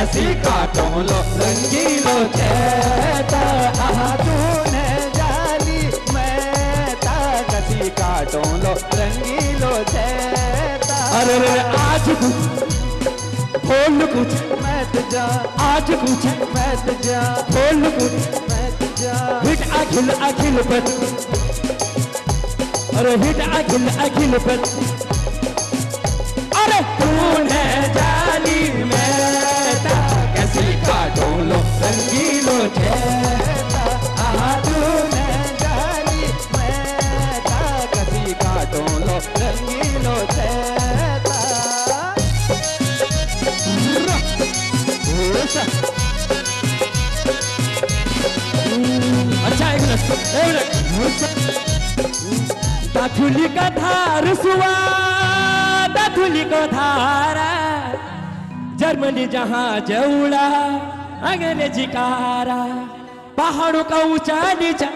कसी काटो लो रंगीलो छेता आहा तूने जाली मैं ता कसी काटो लो रंगीलो छेता। अरे आज कुछ बोल कुछ मत जा आज कुछ मत जा बोल कुछ मत जा हिट अखिल अखिल पर अरे हिट अखिल अखिल पर अरे तूने जाली मैं ता कसी काटो लो रंगीलो छेता आहा तूने जाली मैं ता कसी काटो लो रंगीलो छेता। अच्छा एक मिनट दाथुली का धार सुआ दाथुली का धारा जर्मनी जहाज उड़ा अंग्रेजी कारा पहाड़ों का ऊंचा नीचा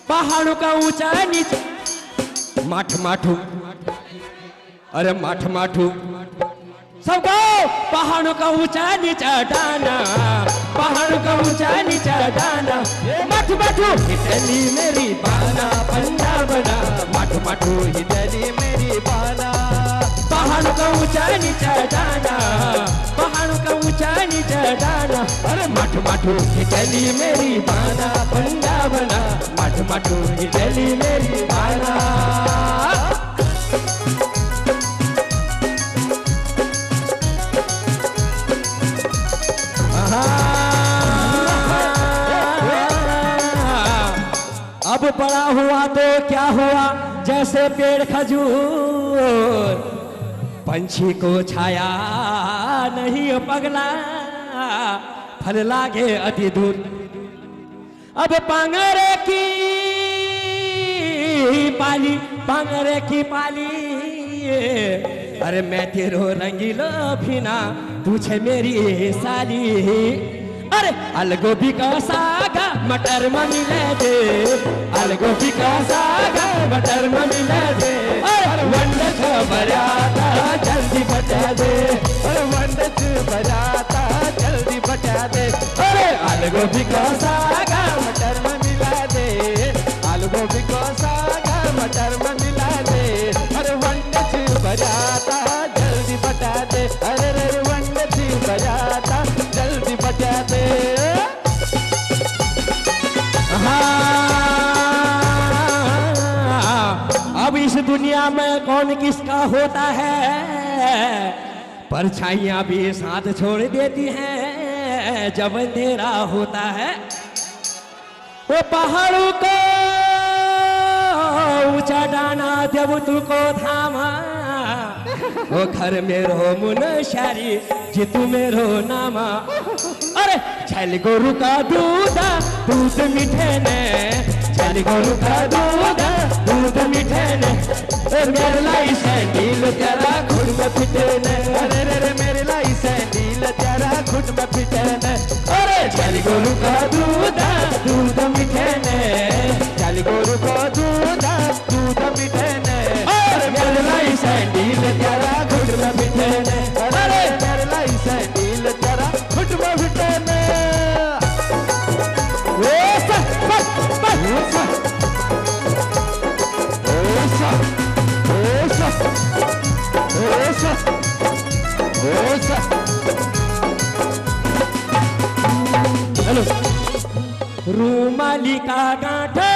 पहाड़ों का ऊंचा नीचा माठ माठू अरे माठ माठू सबको पहाड़ों का ऊंचा नीचा डाना पहाड़ों का ऊंचा नीचा डाना माठू माठू हिटली मेरी बाना पंजाबना माठू माठू हिटली मेरी बाना पहाड़ों का ऊंचा नीचा डाना पहाड़ों का ऊंचा नीचा डाना अरे माठू माठू हिटली मेरी बाना पंजाबना माठू माठू हिटली मेरी बाना। अब बड़ा हुआ तो क्या हुआ जैसे पेड़ खजूर पंछी को छाया नहीं पगला फल लागे अति दूर। अब पांगरे की पाली पांगरे की पाली अरे मैं तेरो रंगीलो फिना तुझे मेरी साली अरे अलगोभी का सागा मटर में मिले दे अलगोभी का सागा मटर में मिले दे अरे वंडच बजाता जल्दी बचा दे अरे वंडच बजाता जल्दी बचा दे अरे अलगोभी का सागा मटर में मिला दे अलगोभी को सागा मटर में मिला दे अरे वंडच बजाता जल्दी बचा दे अरे रे वंडच बजाता जल्दी बचा दे। अब इस दुनिया में कौन किसका होता है परछाइयां भी साथ छोड़ देती हैं जब अंधेरा होता है वो पहाड़ों को ऊंचा डाना जब तुको थामा वो घर में रो मुनशारी जितू में रो नामा अरे छल गोरु का दूधा दूध मीठे ने छल गोरु का दूधा दूध मीठे ने मेरे लाई सैंडील तेरा खुद में फिटे ने अरे रे रे मेरे लाई सैंडील तेरा खुद में फिटे ने अरे छल गोरु का दूधा दूध मीठे ने छल गोरु का दूधा दूध मीठे ने अरे मेरे लाई सैंडील तेरा खुद में फिटे ने अरे मेरे लाई सैंडील तेरा खुद में फिटे ने। ओसा ओसा ओसा ओसा ओसा ओसा हेलो रूमाली का गांठा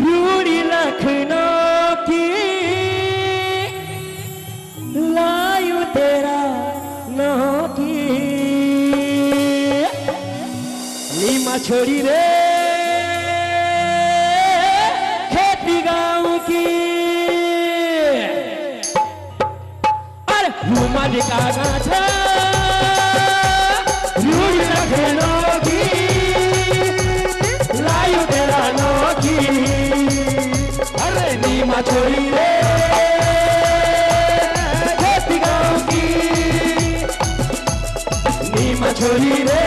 रूड़ी लखनऊ की लायू तेरा नौ की नीमा छोड़ी रे खेती गाँव की अरे रूमाली का गांठा रूड़ी लखनऊ की लायू तेरा नौ की अरे नीमा छोड़ी रे खेती गाँव की नीमा छोड़ी रे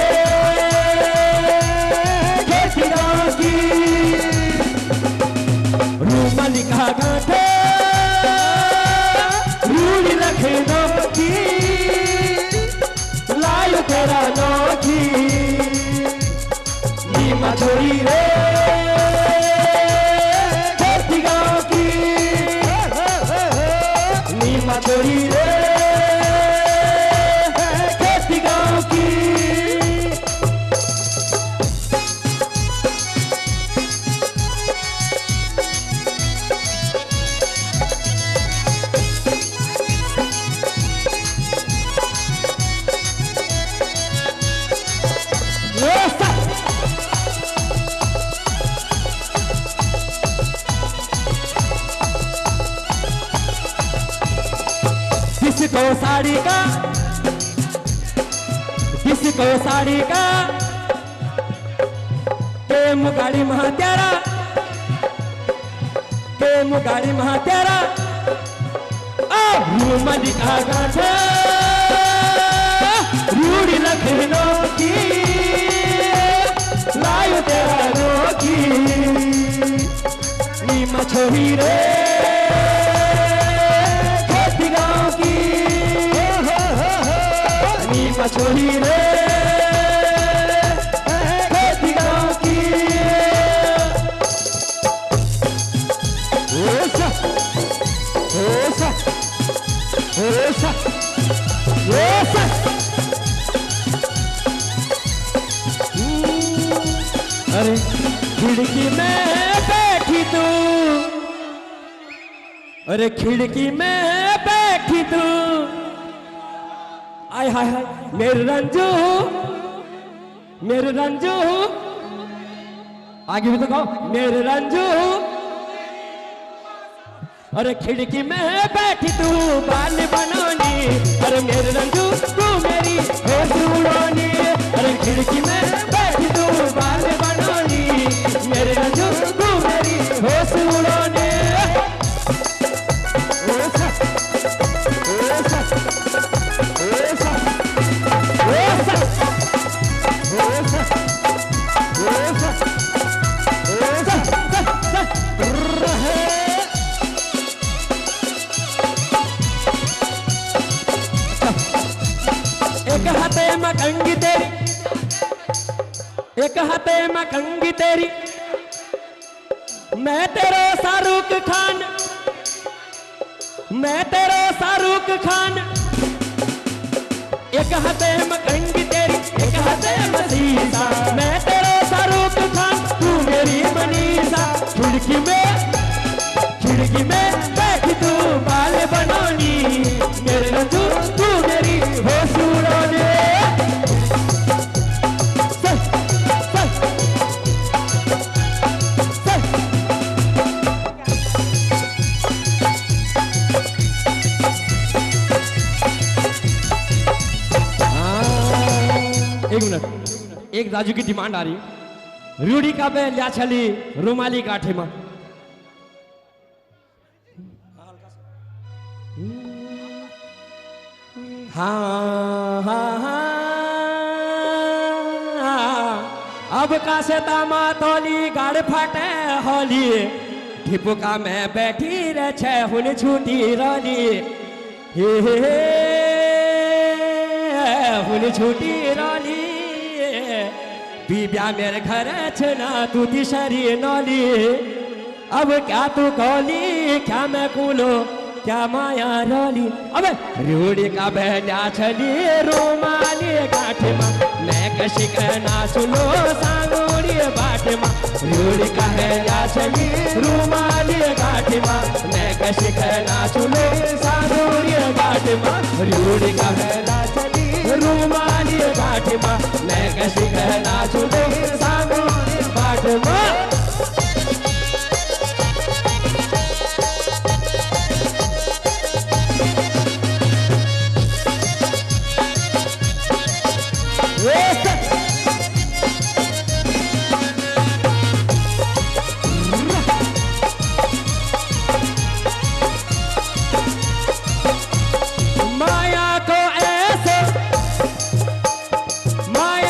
खेती गाँव की रूमाली का गांठा रूड़ी लखनऊ छोरी रे खेती गाँव की। किसको साड़ी का, किसको साड़ी का प्रेम गाड़ी महा तेरा, प्रेम गाड़ी महा तेरा रूमली का गांठे रूढ़ी लखनऊ की लायु तेरा रोकी नीमा छोरी रे छोरी रे खेती गाँव की। ओसा ओसा ओसा ओसा अरे खिड़की में बैठी तू, अरे खिड़की में बैठी तू आय हाय हाय मेरे रंजू, मेरे रंजू आगे भी तो कहो मेरे रंजू। अरे खिड़की में बैठी तू बाल बनोनी, अरे मेरे रंजू तू मेरी होश उड़ोनी। अरे खिड़की में बैठी तू बाल बनोनी, मेरे रंजू तू मेरी होश उड़ोनी। एक हाथे में कंगी तेरी, एक हाथे में कंगी तेरी, मैं तेरा शाहरुख खान, मैं तेरा शाहरुख खान। एक हाथे में कंगी तेरी, एक हाथे में शीशा, मैं तेरा शाहरुख खान तू मेरी मनीषा। खिड़की में बैठी तू बाल बनोनी, मेरे रंजू तू मेरी होश उड़ोनी। एक मिनट, एक राजू की डिमांड आ रही है, रूढ़ी का बे लिया छली रुमाली काठे में। हाँ हाँ हाँ अब का से तामा तोली गाड़ फाटे होली, ढिपुका में बैठी रे छे हुन छूटी रोली, हे हुन छूटी रोली। बीबिया मेरे घर छना तू तिशरी नौली, अब क्या तू कौली क्या मैं कूलो क्या माया रोली। अबे रूढ़ी का बहना छली रुमाली गाठ मा, मैं कशी कहना सुनो सांगोड़ी बाट मा। रूढ़ी का बहना छली रुमाली गाठ मा, मैं कशी कहना सुनो सांगोड़ी बाट मा। रूढ़ी का बहना छली रुमाली गाठ मा, मैं कशी कहना सुनो सांगोड़ी बाट मा। माया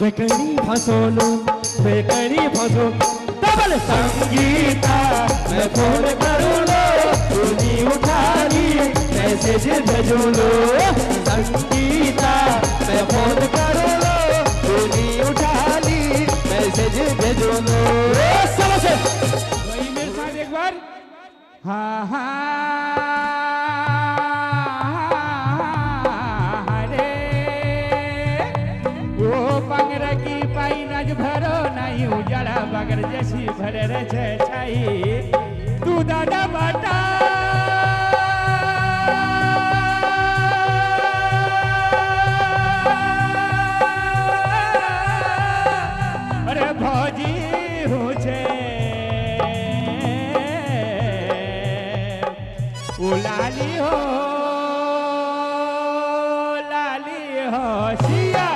बेकड़ी फसोलो बेकड़ी फसो डबल संगीता मैं फोन करूँ लो तूने उठा ली मैसेज भेजूँ लो संगीता मैं फोन करूँ लो तूने उठा ली मैसेज भेजूँ लो चलो से वही मेरे साथ एक बार हाँ हाँ रे वो बांगरा की पाई नज भरो नहीं उजाला बागर जैसी भरे रे छाई तू दादा बाटा अरे भौजी हूँ छे ओ लाली हो सिया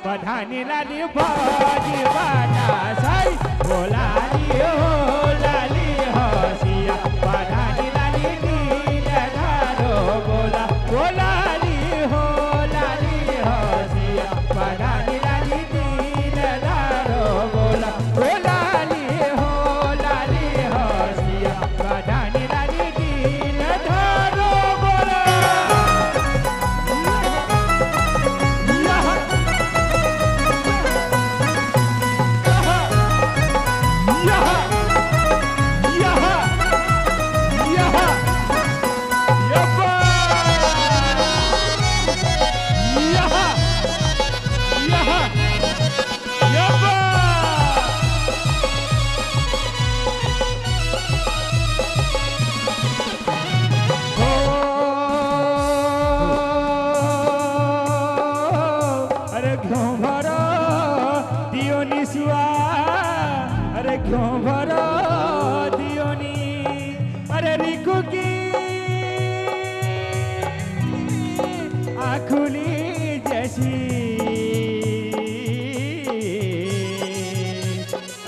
पधानी लाली भौजी बाटा साई ओ लाली हो सिया पधानी लाली नील धारो बोला ओ लाली हो सिया पधानी लाली नील धारो बोला ओ लाली हो सिया पधानी लाली नील धारो बोला अरे क्यों भरो दियोनी सुआ अरे क्यों भरो दियोनी अरे रिकू की आँखुली जैसी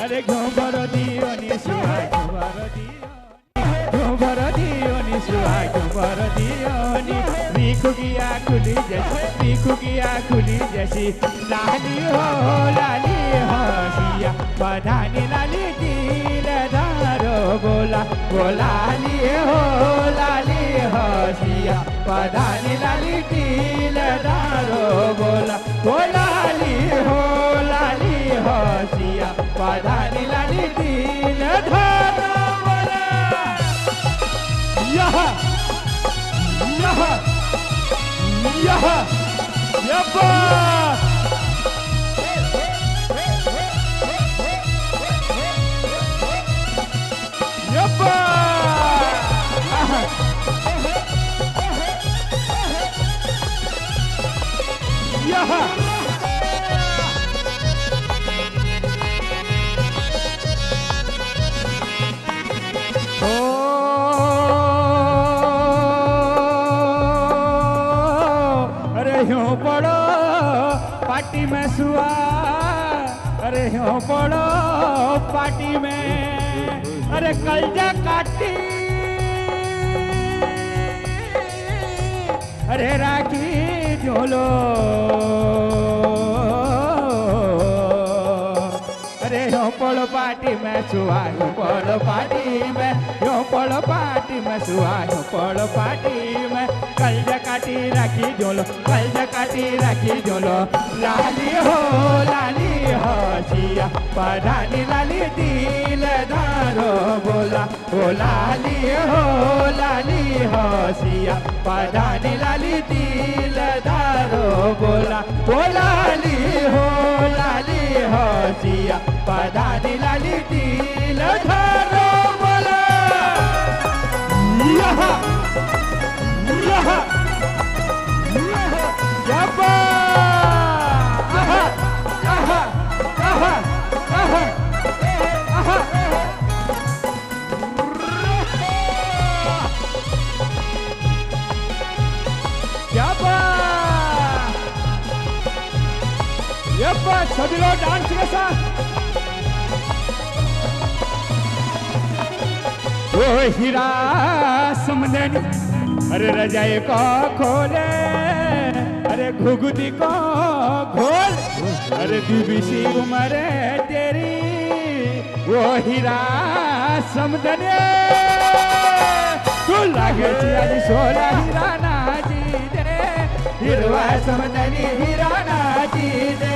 अरे क्यों भरो दियोनी सुआ क्यों भरो दियोनी सुआ क्यों भरो दियोनी रिकू की आँखुली जैसी लाली हो सिया पधानी लाली दिल धारो बोला वो लाली हो सिया पधानी लाली दिल धारो बोला वो लाली हो सिया पधानी लाली दिल धारो बोला यहाँ Yabba! Yabba! Yaha! ह्यों पड़ो पार्टी में सुआ अरे ह्यों पड़ो पार्टी में अरे कलजा काटी अरे राखी झोलो अरे ह्यों पड़ो पार्टी में सुआ ह्यों पड़ो पार्टी में ह्यों पड़ो पार्टी में सुआ ह्यों पड़ो पार्टी में कलजा काटी राखी झोलो लाली हो सिया पधानी लाली दिल धारो बोला ओ लाली हो सिया पधानी लाली दिल धारो बोला ओ लाली हो सिया पधानी लाली दिल धारो बोला यहाँ Yabba! Aha! Aha! Aha! Aha! Aha! Yabba! Yabba! सभी लोग डांस के साथ वो हीरा समझने अरे रजाई को खोले अरे घुघुती को घोल, अरे बीबीसी उम्र तेरी वो हीरा समझने तू लागे आज 16 हीरा नाची दे, हिरवा समझनी हीरा नाची दे,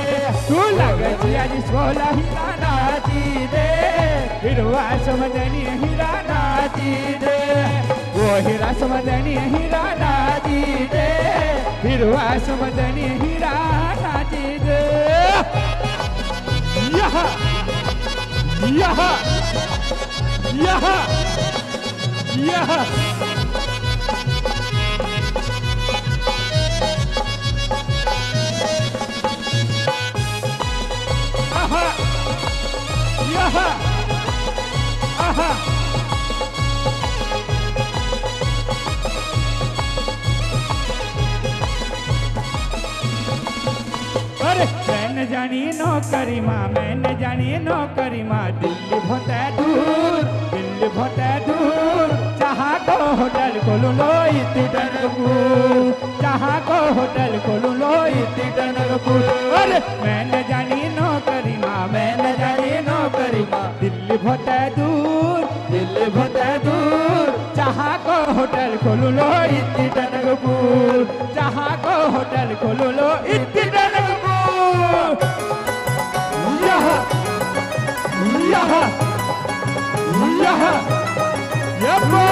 तू लागे आज 16 हीरा नाची दे, हिरवा समझनी हीरा नाची दे, वो हीरा समझनी हीरा नाची दे, हिरवा समझनी हीरा नाची दे। यहाँ यहाँ यहाँ यहाँ आहा यहाँ आहा अरे मैंने जानी नौकरी माँ, मैंने जानी नौकरी माँ, दिल्ली बहुत दूर, दिल्ली बहुत दूर, जहाँ को होटल खोलूं लो इतनी टनकपुर, जहाँ को होटल खोलूं लो इतनी टनकपुर। अरे मैंने जानी नौकरी माँ, मैंने जानी नौकरी माँ, दिल्ली बहुत दूर, दिल्ली बहुत दूर, जहाँ को होटल खोलूं लो इतनी टनकपुर, जहाँ को होटल खोलूं लो इतनी टनकपुर। यहाँ यहाँ यहाँ यप्पा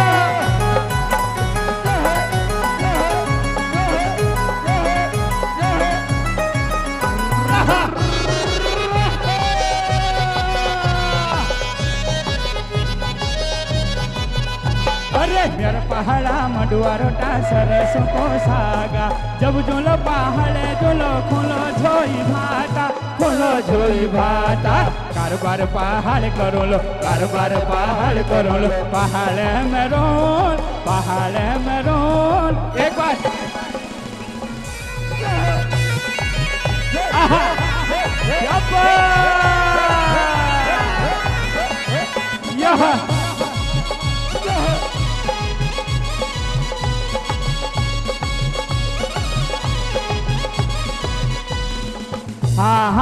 अरे मेरा पहाड़ा मडुआरोटा सरसों को सागा, जब जोलो पहाड़े जोलो खोलो झोई भाटा, खोलो झोई भाटा, कारबार पहाड़ करो लो, कारबार पहाड़ करो लो, पहाड़ में रोल, पहाड़ में रोल। एक बार आहा यप्पा यहाँ हाँ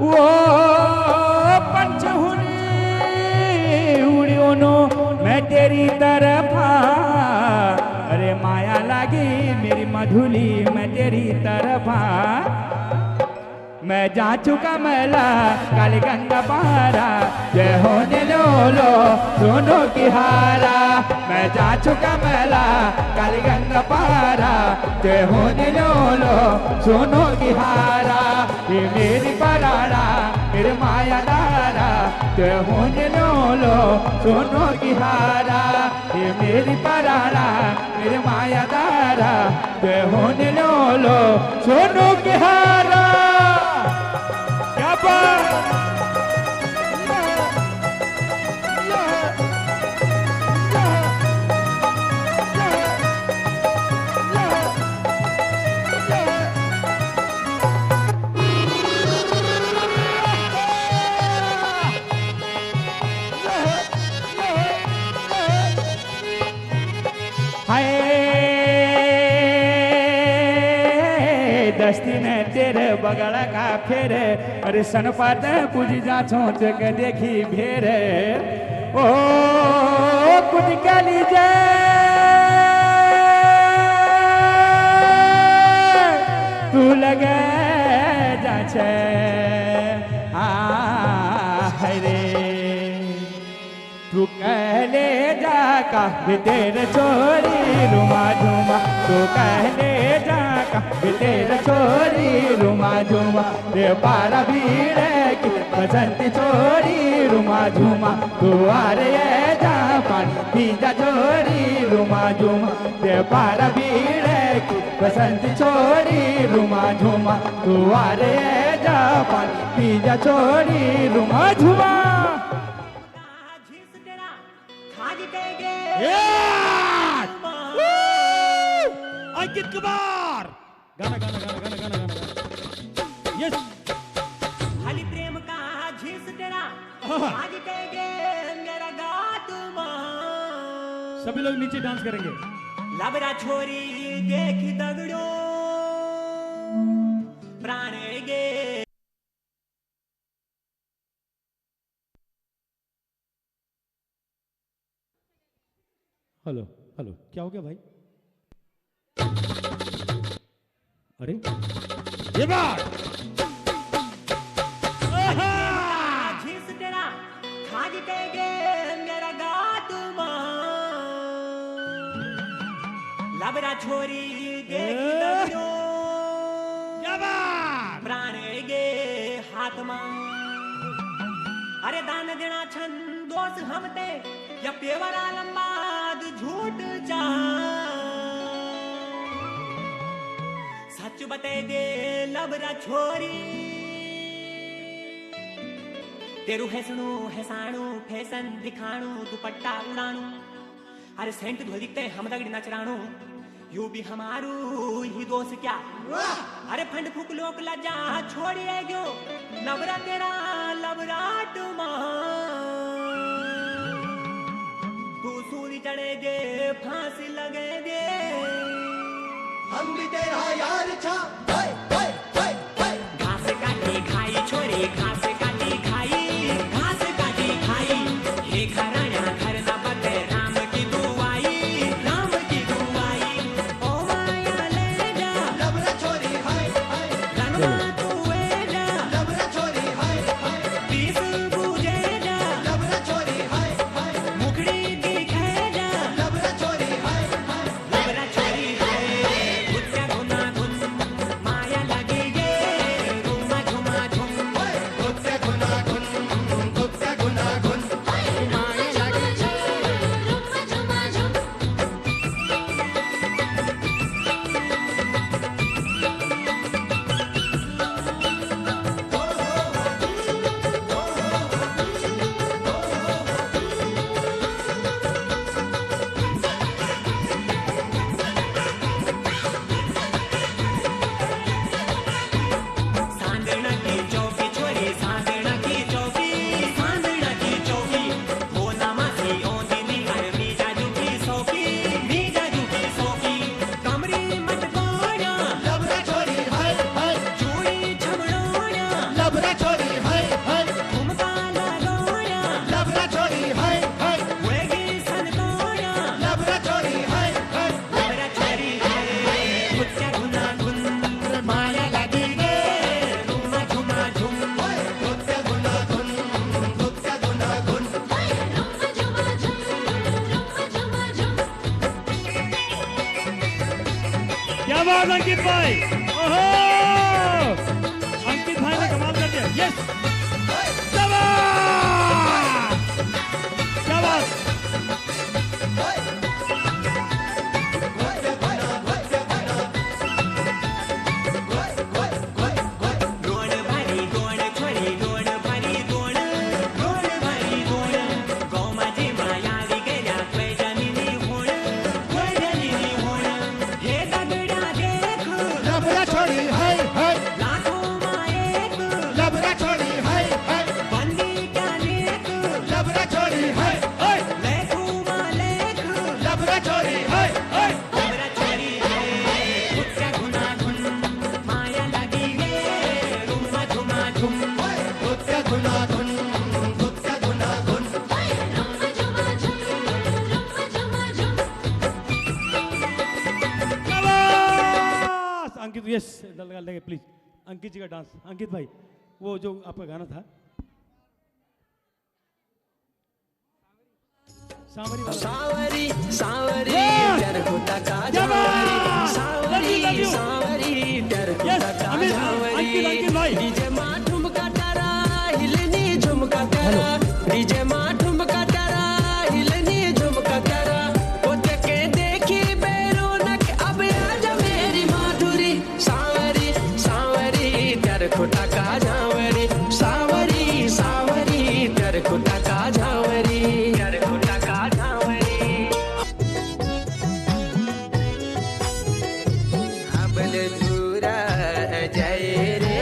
वो पंचहुनी उड़ियों नो मैं तेरी तरफ, अरे माया लागी मेरी मधुली मैं तेरी तरफ, मैं जा चुका मैला काली गंगा पारा, जय होने लो दोनों की हारा, मैं जा चुका मैला काली गंगा पारा, जय होने लो दोनों की हारा, ये मेरी परारा मेरे माया दारा, जय होने लो दोनों की हारा, ये मेरी परारा मेरे माया दारा, जय होने लो दोनों की हारा। दस्ती ने तेरे बगल का फेरे, अरे सन पाते कुछ जा छोच के देखी भेरे, ओ कुछ कह लीजिए तू लगे जाचे रे, तू कहले जा का तेरे छोरी रुमा झुमा, तू कहले जा का तेरे छोरी रुमा झुमा, रे पारा भीड़े की बसंती छोरी रुमा झुमा, तू आ रे जा पान पीजा छोरी रुमा झुमा, रे पारा भीड़े की बसंती छोरी रुमा झुमा, तू आ रे जा पान पीजा छोरी रुमा झुमा। अंकित कुमार गाना गाना गाना गाना गाना गाना यस खाली प्रेम का झीस तेरा लोग नीचे डांस करेंगे। लबरा छोरी देख दगड़ो प्राण गे। हेलो हेलो, क्या हो गया भाई? अरे ये बात झिस तेरा खाज के गे मेरा गात लबरा छोरी देख दगड़ो प्राण गे हाथ मां। अरे दान देना छन दोस्त हमते या पेवरा लंबाद झूठ जा सच बते दे लबरा छोरी तेरू हैसणू हैसाणू फैशन दिखाणू दुपट्टा उड़ाणू। अरे सेंट धोलिकते हम दगड़ी नचराणू यू भी हमारू ही दोस्त क्या। अरे फंड फूक लोक लजा छोड़िए गयो लबरा तेरा लबराट मां। तू सूरी चढ़े दे फांसी लगे दे हम भी तेरा यार छा। घास काटी खाई छोरी घास काटी खाई घास काटी खाई हे घराया घर ना बते राम की दुआई राम की दुआई। ओ माया ले जा लबरा छोरी हाय हाय, रनवा तू ए जा लबरा छोरी हाय हाय, पीस बूझे जा लबरा छोरी हाय हाय, मुखड़ी दिखे जा लबरा छोरी हाय हाय, लबरा छोरी है गुत्या गुना गुन माया लगी गे रुमा झुमा झुम। गुत्ते गुना गुन, गुत्ते गुना गुन, माया लगी रुमा झुमा झुम। सांदना की चौकी छोरी सांदना की चौकी सांदना की चौकी हो नमासी ओंदी निहार मीजा जुकी सौकी मीजा जुकी सौकी। कमरी मत गोया लबरा छोरी हाय हाय, चूड़ी छमड़ोया लबरा छोरी हाय हाय, झुमका लगोया लबरा छोरी हाय हाय, वेगी सन गोया लबरा छोरी हाय हाय, लबरा छोरी है गुत्या गुना गुन माया लगी गे रुमा झुमा झुम। गुत्ते गुना गुन, गुत्ते गुना गुन, रुमा झुमा झुम रुमा झुमा झुम। क्या बात अंकित भाई, ओहो अंकित भाई ने कमाल कर दिया। यस क्या बात। गोड़ भरी गोड़ छोरी गोड़ भरी गोड़ गोड़ भरी गोड़ गौ माझी मायावी गेल्या कोय जनिनी होण हे दगडा देख लबरा छोरी हाय हाय, लाखों मायेक लबरा छोरी हाय हाय, बंदी क्या लेक लबरा छोरी हाय हाय, लेखू मालेक लबरा छोरी हाय हाय, लबरा छोरी है गुत्या गुना गुन माया लगी गे रुमा झुमा झुम। गुत्ते गुना गुन, गुत्ते गुना गुन, रुमा झुमा झुम रुमा झुमा झुम। शाबाश! अंकित यस लगा लेंगे प्लीज। अंकित जी का डांस। अंकित भाई वो जो आपका गाना था सांवरी वाला। सावरी सावरी Yes! प्यार होता का जवान! सावरी Love you. सावरी प्यार Yes, होता का अमित, अंकित भाई। डीजे माँ ठुमका तारा हिलनी झुमका तारा डीजे माँ ठुमका तारा हिलनी झुमका तारा वो देखे देखी बेरोनक अब आजा मेरी माधुरी सावरी सावरी प्यार खोटा का झावरी सावरी सावरी प्यार खोटा का झावरी प्यार खोटा का झावरी। अबल धूरा जय रे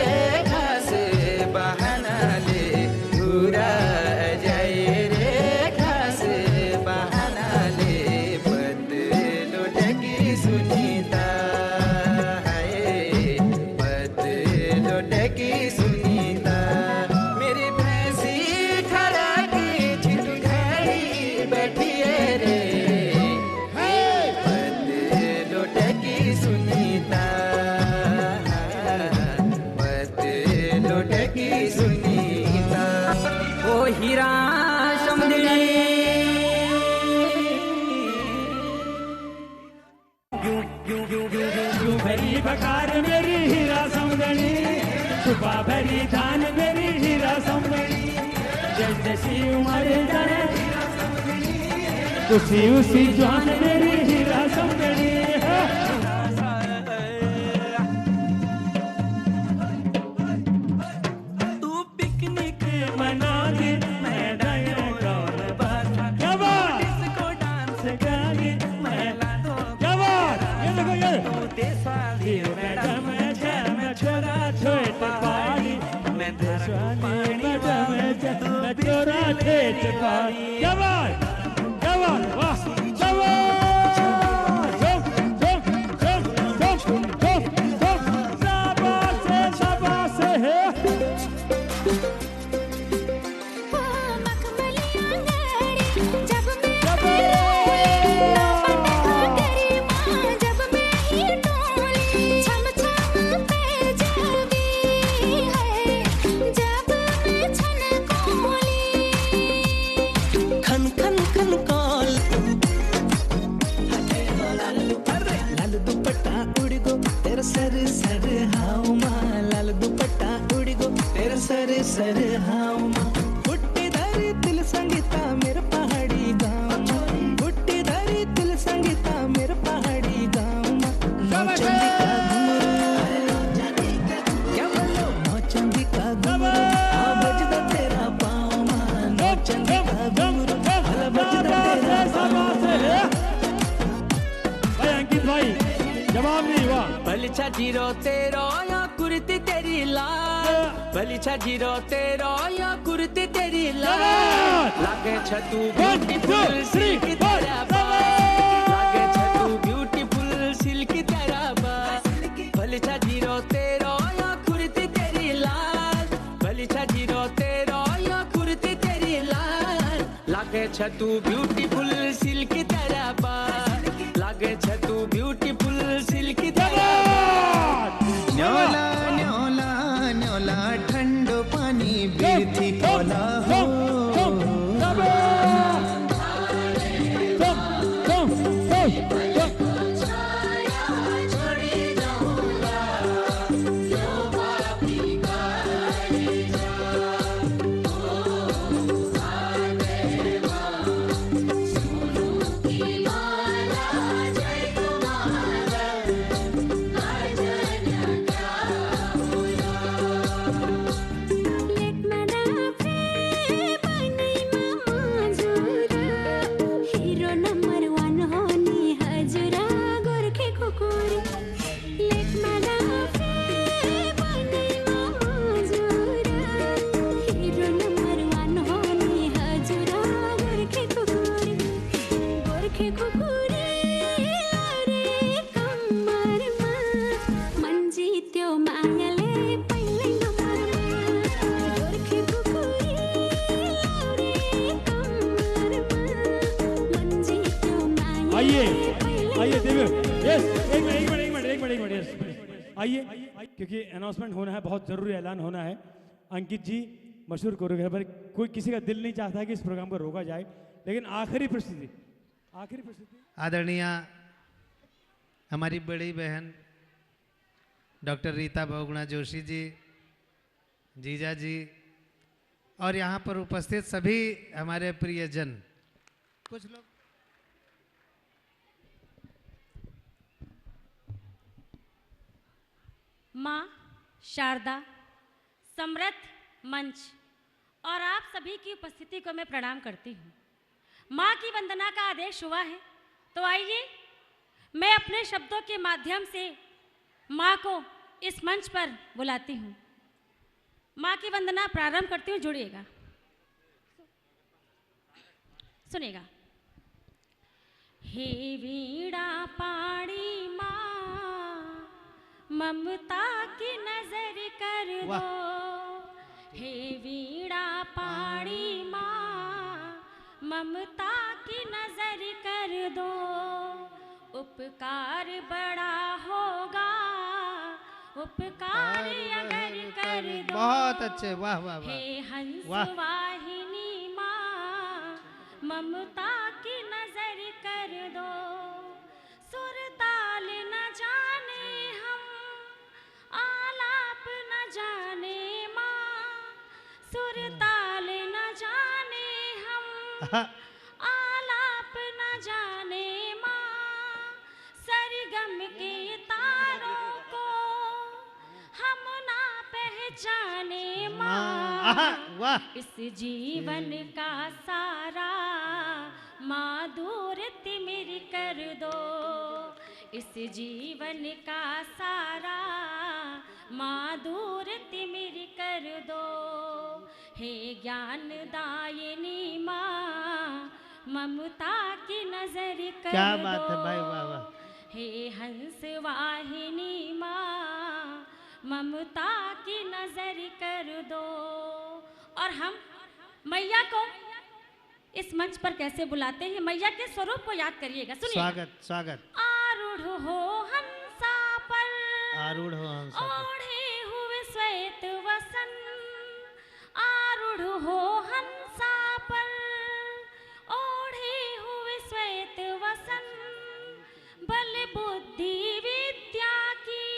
घास बहाना ले धूरा जय रे घास बहाना ले सुबह भरी जान मेरी हीरा समझी जैसी उम्र जाने उसी उसी जान मेरी हीरा समझी तू पिकनिक मनागे मैं दया कौन बात क्या बात इसको डांस गागे मैं ला दो क्या बात ये देखो ये देशवाली मैडम जम छोरा छोट पानी मैं देशवाली मैडम जम छोरा छोट पानी क्या बात वाह क्या बात शाबाश है मखमलियाँ गड़ी जब मैं जब जब मैं ही डोली छम छम पे जाती है जब मैं छन कोली खन खन खन कॉल लाल दुपट्टा उड़ गो तेरा सर सर हाउ माँ लाल दुपट्टा उड़ गो तेरा सर सर हाउ माँ गुट्टी धारी तिल संगीता मेरे पहाड़ी गाँव गुट्टी धारी तिल संगीता मेरे पहाड़ी गाँव नौचंदी का घुंघरू क्या बोलो नौचंदी का घुंघरू हाँ बजदा तेरा पाँव माँ नौचंदी का घुंघरू भला बजदा तेरा शाबाश है भाई अंकित भाई जवाब नहीं हुआ बलिछा जीरो तेरो या कुर्ती तेरी लाल बलिछा जीरो तेरो या कुर्ती तेरी लाल लागे छतू ब्यूटीफुल सिल्क तेरा बाल लागे छतू ब्यूटीफुल सिल्क तेरा बाल बलिछा जीरो तेरो या कुर्ती तेरी लाल बलिछा जीरो तेरो या कुर्ती तेरी लाल लागे छतू ब्यूटीफुल सिल्क तेरा बाल लागे छतू ब्यूटीफुल सिल्क तेरा न्योला न्योला न्योला ठंडो पानी बीती कोला हो आइए क्योंकि अनाउंसमेंट होना है बहुत जरूरी ऐलान होना है अंकित जी मशहूर कोरियोग्राफर कोई किसी का दिल नहीं चाहता कि इस प्रोग्राम को रोका जाए लेकिन आखिरी प्रस्तुति आदरणीय हमारी बड़ी बहन डॉक्टर रीता बहुगुणा जोशी जी जीजा जी और यहाँ पर उपस्थित सभी हमारे प्रियजन कुछ लोग माँ शारदा समर्थ मंच और आप सभी की उपस्थिति को मैं प्रणाम करती हूँ। माँ की वंदना का आदेश हुआ है तो आइए मैं अपने शब्दों के माध्यम से माँ को इस मंच पर बुलाती हूँ। माँ की वंदना प्रारंभ करती हूँ, जुड़िएगा, सुनिएगा। हे वीणा पाणी माँ ममता की नजर कर दो, हे वीणा पाणी माँ ममता की नजर कर दो, उपकार बड़ा होगा उपकार अगर कर दो। बहुत अच्छे, वाह वाह वाह। हे हंस वाह। वाहिनी माँ ममता की नजर कर दो, सुर ताल न जाने हम आलाप न जाने सुर ताल न जाने हम, आलाप न जाने माँ, सरगम के तारों को हम ना पहचाने माँ। वाह इस जीवन का सारा माधुर्य तिमिर कर दो, इस जीवन का सारा माधुर्य तिमिर कर दो। हे ज्ञान दायिनी माँ, ममता की नजर कर क्या दो। बात है भाई, वाह वाह। हे हंस वाहिनी माँ, ममता की नजर कर दो। और हम मैया को इस मंच पर कैसे बुलाते हैं, मैया के स्वरूप को याद करिएगा। सुनिए। स्वागत स्वागत। आरूढ़ हो हंसा पर, आरूढ़ हो हंसा पर, ओढ़े हुए श्वेत वसन, आरूढ़ हो हंसा पर, ओढ़े हुए श्वेत वसन, बल बुद्धि विद्या की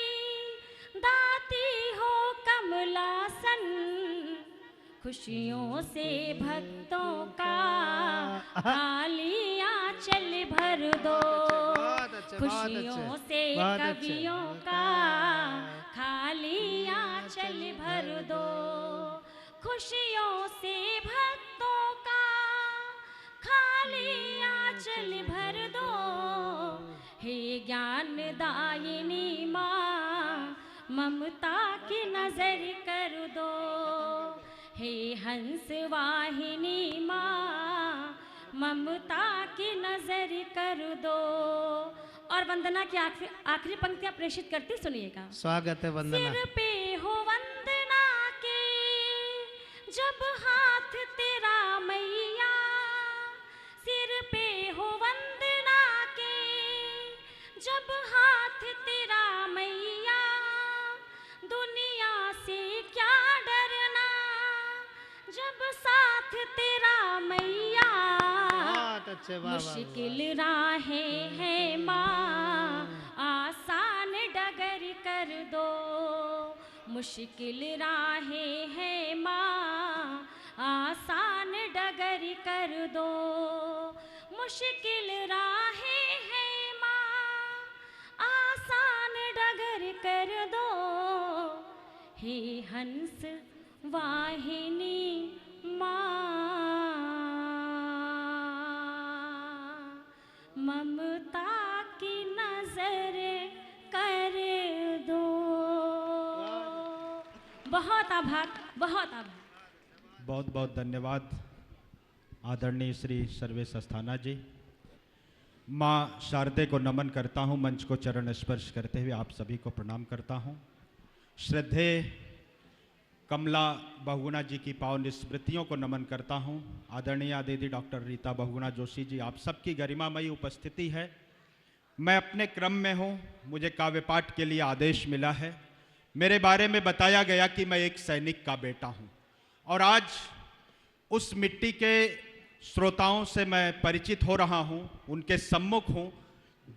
दाती हो कमलासन, खुशियों से भक्तों का खाली आंचल भर दो, खुशियों से कवियों का खाली आंचल भर दो, खुशियों से भक्तों का खाली आंचल भर दो। हे ज्ञान दायिनी माँ, ममता की नजर कर दो। हे हंस वाहिनी माँ, ममता की नजर कर दो। और वंदना की आखिरी पंक्तियां प्रेषित करती, सुनिएगा। स्वागत है वंदना। सिर पे हो वंदना के जब हाथ तेरा मैया, सिर पे हो वंदना के जब हाथ तेरा मैया, दुनिया से क्या डरना जब साथ तेरा मैया। बहुत अच्छे, वाह वाह। मुश्किल राहें हैं माँ, आसान डगर कर दो, मुश्किल राहें हैं माँ, आसान डगर कर दो, मुश्किल राहें हैं माँ, आसान डगर कर दो। हे हंस वाहिनी माँ, ममता की नजर कर दो। बहुत आभार, बहुत आभार। बहुत बहुत धन्यवाद आदरणीय श्री सर्वेश अस्थाना जी। माँ शारदे को नमन करता हूँ, मंच को चरण स्पर्श करते हुए आप सभी को प्रणाम करता हूँ। श्रद्धेय कमला बहुगुणा जी की पावन स्मृतियों को नमन करता हूँ। आदरणीय दीदी डॉक्टर रीता बहुगुणा जोशी जी, आप सबकी गरिमामयी उपस्थिति है। मैं अपने क्रम में हूँ, मुझे काव्य पाठ के लिए आदेश मिला है। मेरे बारे में बताया गया कि मैं एक सैनिक का बेटा हूँ और आज उस मिट्टी के श्रोताओं से मैं परिचित हो रहा हूँ, उनके सम्मुख हूँ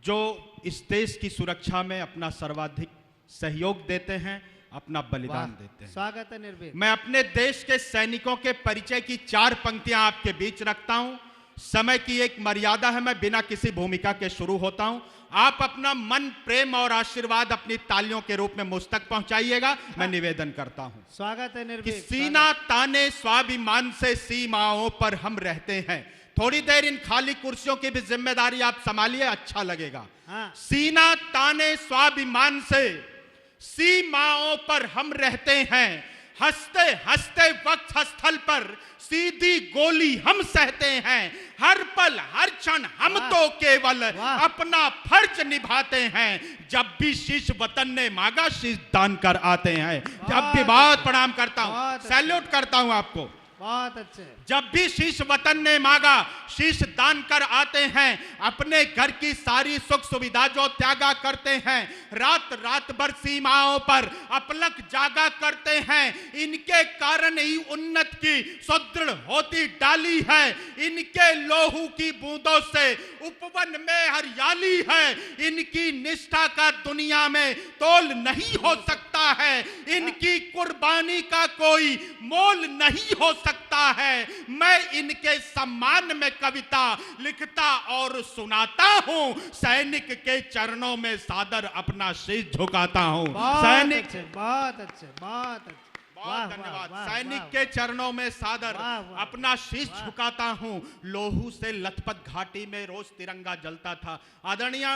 जो इस देश की सुरक्षा में अपना सर्वाधिक सहयोग देते हैं, अपना बलिदान देते हैं। स्वागत है निर्भीक। मैं अपने देश के सैनिकों के परिचय की 4 पंक्तियां आपके बीच रखता हूं। समय की एक मर्यादा है, मैं बिना किसी भूमिका के शुरू होता हूं। आप अपना मन, प्रेम और आशीर्वाद अपनी तालियों के रूप में मुझ तक पहुंचाइएगा, मैं निवेदन करता हूं। स्वागत है कि निर्भीक। सीना ताने स्वाभिमान से सीमाओं पर हम रहते हैं। थोड़ी देर इन खाली कुर्सियों की भी जिम्मेदारी आप संभालिए, अच्छा लगेगा। हाँ। सीना ताने स्वाभिमान से सीमाओं पर हम रहते हैं, हंसते हंसते वक्त स्थल पर सीधी गोली हम सहते हैं। हर पल हर क्षण हम तो केवल अपना फर्ज निभाते हैं। जब भी शीश वतन ने मांगा, शीश दान कर आते हैं। जब भी बहुत प्रणाम करता हूं, सैल्यूट करता हूं आपको। बहुत अच्छे। जब भी शीश वतन ने मांगा, शीश दान कर आते हैं। अपने घर की सारी सुख सुविधा जो त्यागा करते हैं, रात रात भर सीमाओं पर अपलक जागा करते हैं। इनके कारण ही उन्नत की सुदृढ़ होती डाली है। इनके लोहू की बूंदों से उपवन में हरियाली है। इनकी निष्ठा का दुनिया में तोल नहीं हो सकता रहा है। इनकी कुर्बानी का कोई मोल नहीं हो सकता है। मैं इनके सम्मान में कविता लिखता और सुनाता हूं। सैनिक के चरणों में सादर अपना शीश झुकाता हूं। सैनिक बहुत अच्छे बहुत अच्छे। बहुत धन्यवाद। सैनिक के चरणों में सादर अपना शीश झुकाता हूं। लोहू से लथपथ घाटी में रोज तिरंगा जलता था। आदरणीय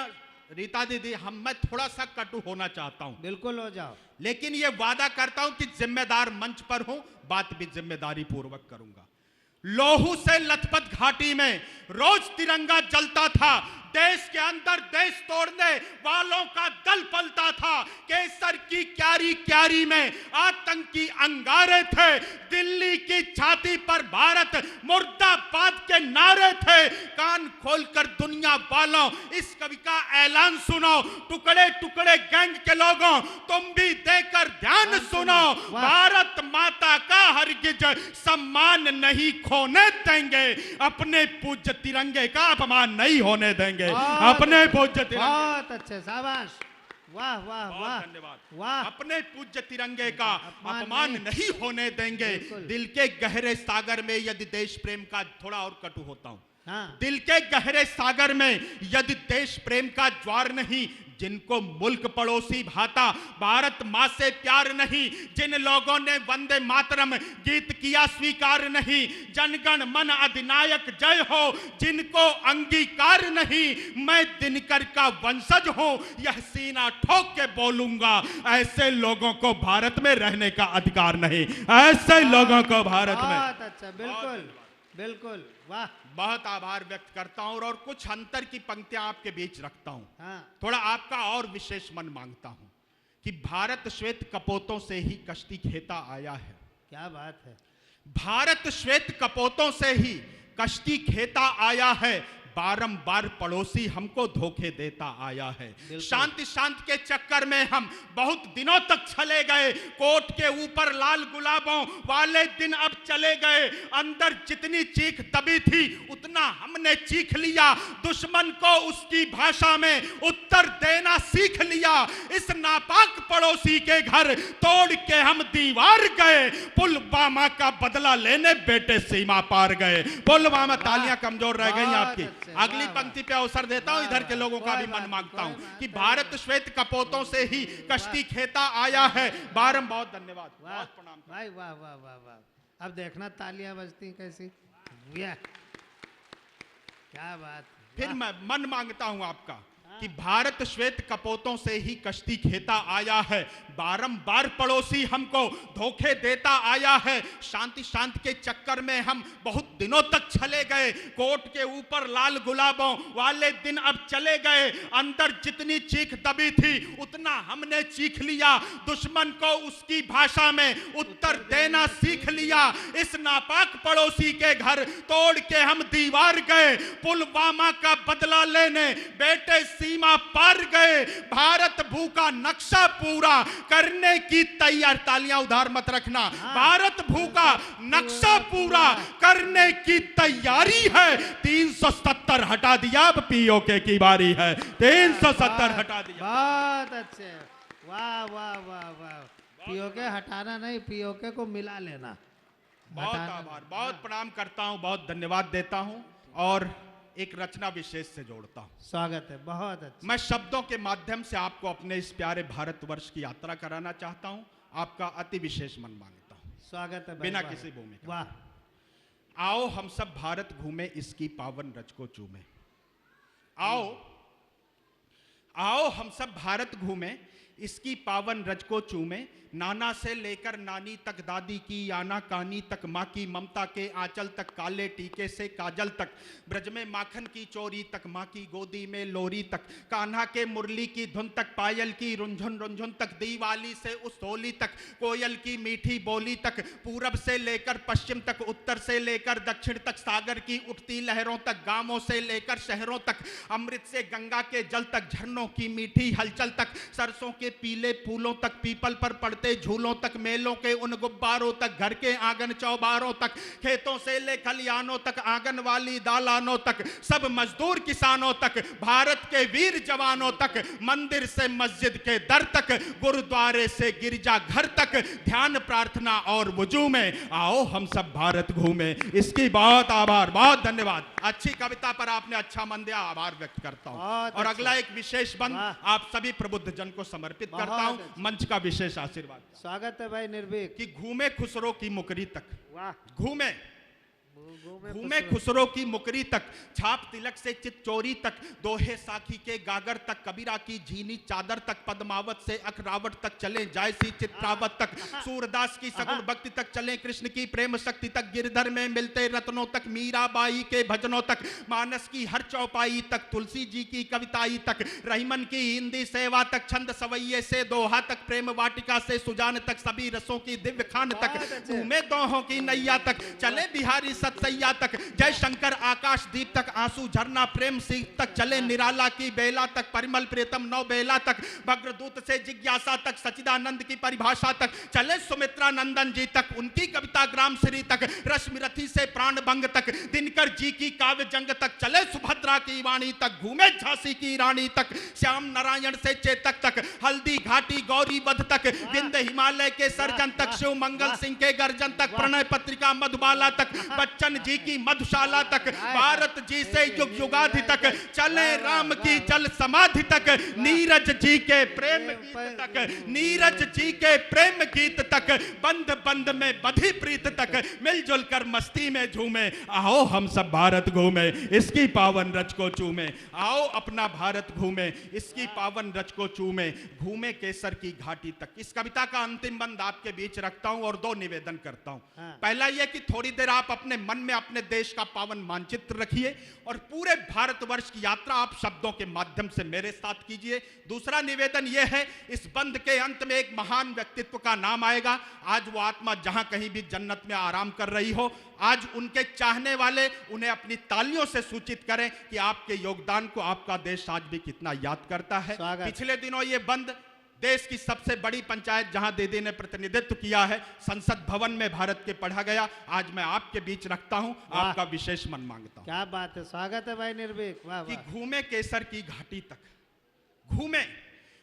रीता दीदी, मैं थोड़ा सा कटु होना चाहता हूं, बिल्कुल हो जाओ, लेकिन यह वादा करता हूं कि जिम्मेदार मंच पर हूं, बात भी जिम्मेदारी पूर्वक करूंगा। लोहू से लथपथ घाटी में रोज तिरंगा जलता था। देश के अंदर देश तोड़ने वालों का दल पलता था। केसर की क्यारी क्यारी में आतंकी अंगारे थे। दिल्ली की छाती पर भारत मुर्दाबाद के नारे थे। कान खोलकर दुनिया वालों इस कवि का ऐलान सुनो। टुकड़े टुकड़े गैंग के लोगों, तुम भी देकर ध्यान सुनो। भारत माता का हरगिज सम्मान नहीं खोने देंगे। अपने पूज्य तिरंगे का अपमान नहीं होने देंगे। अपने पूज्य तिरंगे, बहुत अच्छे, शाबाश, वाह वाह वाह, धन्यवाद। वाह, अपने पूज्य तिरंगे का अपमान नहीं होने देंगे। दिल के गहरे सागर में यदि देश प्रेम का, थोड़ा और कटु होता हूं, हाँ, दिल के गहरे सागर में यदि देश प्रेम का ज्वार नहीं, जिनको मुल्क पड़ोसी भाता, भारत मां से प्यार नहीं, जिन लोगों ने वंदे मातरम गीत किया स्वीकार नहीं, जनगण मन अधिनायक जय हो जिनको अंगीकार नहीं, मैं दिनकर का वंशज हूं, यह सीना ठोक के बोलूंगा, ऐसे लोगों को भारत में रहने का अधिकार नहीं। ऐसे लोगों को भारत में। बहुत अच्छा, बिल्कुल बिल्कुल, वाह, बहुत आभार व्यक्त करता हूं और कुछ अंतर की पंक्तियां आपके बीच रखता हूं। हाँ, थोड़ा आपका और विशेष मन मांगता हूं कि भारत श्वेत कपोतों से ही कश्ती खेता आया है। क्या बात है, भारत श्वेत कपोतों से ही कश्ती खेता आया है। बारंबार पड़ोसी हमको धोखे देता आया है। शांति शांति के चक्कर में हम बहुत दिनों तक चले गए। कोट के ऊपर लाल गुलाबों वाले दिन अब चले गए। अंदर जितनी चीख दबी थी उतना हमने चीख लिया। दुश्मन को उसकी भाषा में उत्तर देना सीख लिया। इस नापाक पड़ोसी के घर तोड़ के हम दीवार गए। पुलवामा का बदला लेने बेटे सीमा पार गए। पुलवामा, तालियां कमजोर रह गई आपकी। अगली पंक्ति पे अवसर देता हूं, इधर के लोगों का भी मन मांगता हूं कि भारत श्वेत कपोतों से ही कश्ती खेता आया है। बारम बहुत धन्यवाद, बहुत प्रणाम भाई, वाह वाह वाह वाह। अब देखना तालियां बजती कैसी, क्या बात। फिर मैं मन मांगता हूं आपका कि भारत श्वेत कपोतों से ही कश्ती खेता आया है। बारंबार पड़ोसी हमको धोखे देता आया है। शांति शांति के चक्कर में हम बहुत दिनों तक चले गए। कोट के ऊपर लाल गुलाबों वाले दिन अब चले गए। अंदर जितनी चीख दबी थी उतना हमने चीख लिया। दुश्मन को उसकी भाषा में उत्तर देना सीख लिया। इस नापाक पड़ोसी के घर तोड़ के हम दीवार गए। पुलवामा का बदला लेने बेटे सीमा पार गए। भारत भू का नक्शा पूरा करने की तैयार, तालियां उधार मत रखना, भारत भू का नक्शा पूरा करने की तैयारी है। 370 हटा दिया, अब पीओके की बारी है। 370 हटा दिया। बहुत अच्छे, वाह वाह वाह वाह। पीओके हटाना नहीं, पीओके को मिला लेना। बहुत आभार, बहुत प्रणाम करता हूं, बहुत धन्यवाद देता हूं और एक रचना विशेष से जोड़ता हूं। स्वागत है, बहुत अच्छा। मैं शब्दों के माध्यम से आपको अपने इस प्यारे भारतवर्ष की यात्रा कराना चाहता हूं। आपका अति विशेष मन मांगता हूं। स्वागत है भाई, बिना वाह, किसी भूमिका। वाह, आओ हम सब भारत घूमे, इसकी पावन रज को चूमे। आओ आओ हम सब भारत घूमे, इसकी पावन रज को चूमे। नाना से लेकर नानी तक, दादी की आना कहानी तक, माँ की ममता के आंचल तक, काले टीके से काजल तक, ब्रज में माखन की चोरी तक, माँ की गोदी में लोरी तक, कान्हा के मुरली की धुन तक, पायल की रुंझुन रुंझुन तक, दीवाली से उस होली तक, कोयल की मीठी बोली तक, पूरब से लेकर पश्चिम तक, उत्तर से लेकर दक्षिण तक, सागर की उठती लहरों तक, गांवों से लेकर शहरों तक, अमृत से गंगा के जल तक, झरनों की मीठी हलचल तक, सरसों की के पीले फूलों तक, पीपल पर पड़ते झूलों तक, मेलों के उन गुब्बारों तक, घर के आंगन चौबारों तक, खेतों से ले खलियानों तक, आंगन वाली दालानों तक, सब मजदूर किसानों तक, भारत के वीर जवानों तक, मंदिर से मस्जिद के दर तक, गुरुद्वारे से गिरजा घर तक, ध्यान प्रार्थना और वुजू में आओ हम सब भारत घूमे। इसकी बहुत आभार, बहुत धन्यवाद। अच्छी कविता पर आपने अच्छा मन दिया, आभार व्यक्त करता हूं। बहुत और अच्छा। अगला एक विशेष बंद वाह। आप सभी प्रबुद्ध जन को समर्पित बहुत करता हूं, अच्छा। मंच का विशेष आशीर्वाद स्वागत है भाई निर्भीक। कि घूमे खुसरो की मुकरी तक, वाह। घूमे घूमे घूमे खुसरो की मुकरी तक, छाप तिलक से चित चोरी तक, दोहे साखी के गागर तक, कबीरा की झीनी चादर तक, पद्मावत से अखरावट तक चले, जायसी चित्रावत तक, सूरदास की सगुण भक्ति तक चले, कृष्ण की प्रेम शक्ति तक, गिरधर में मिलते रत्नों तक, मीराबाई के भजनों तक, मानस की हर चौपाई तक, तुलसी जी की कविताई तक, रहीमन की हिंदी सेवा तक, छंद सवैये से दोहा तक, प्रेम वाटिका से सुजान तक, सभी रसों की दिव्य खान तक, बहुत अच्छे। घूमे दोहों की नैया तक, चले बिहारी सतसैया तक, जय शंकर आकाश दीप तक, आंसू झरना प्रेम सीख तक, चले निराला की बेला तक, परिमल प्रीतम नौ बेला तक, भद्रदूत से जिज्ञासा तक, सचिदानंद की परिभाषा तक, चले सुमित्रा नंदन जी तक, उनकी कविता ग्राम श्री तक, रश्मिरथी से प्राण भंग तक, दिनकर जी की काव्य जंग तक, चले सुभद्रा की वाणी तक, घूमे झांसी की रानी तक, श्याम नारायण से चेतक तक, हल्दी घाटी गौरी वध तक, विंध हिमालय के सर्जन तक, शिव मंगल सिंह के गर्जन तक, प्रणय पत्रिका मधुबाला तक, बच्चन जी की मधुशाला तक, भारत जी से युग युगाधि तक, चले राम की जल समाधि तक, नीरज जी के प्रेम गीत तक, नीरज जी के प्रेम गीत तक, बंद बंद में बधी प्रीत तक, मिलजुल कर मस्ती में झूमे, आओ हम सब भारत घूमे, इसकी पावन रच को चूमे, आओ अपना भारत घूमे, इसकी पावन रच को चूमे, घूमे केसर की घाटी तक। इस कविता का अंतिम बंद आपके बीच रखता हूं और दो निवेदन करता हूं। हाँ। पहला यह कि थोड़ी देर आप अपने मन में अपने देश का पावन मानचित्र रखिए और पूरे भारतवर्ष की यात्रा आप शब्दों के माध्यम से मेरे साथ कीजिए। दूसरा निवेदन यह है, इस बंद के अंत में एक महान व्यक्तित्व का नाम आएगा। आज वो आत्मा जहां कहीं भी जन्नत में आराम कर रही हो, आज उनके चाहने वाले उन्हें अपनी तालियों से सूचित करें कि आपके योगदान को आपका देश आज भी कितना याद करता है। स्वागत। पिछले दिनों ये बंद देश की सबसे बड़ी पंचायत जहां दीदी ने प्रतिनिधित्व किया है, संसद भवन में भारत के पढ़ा गया। आज मैं आपके बीच रखता हूं, वाह। आपका विशेष मन मांगता हूं क्या बात है, स्वागत है भाई निर्भीक। वाह कि वाह। घूमे केसर की घाटी तक, घूमे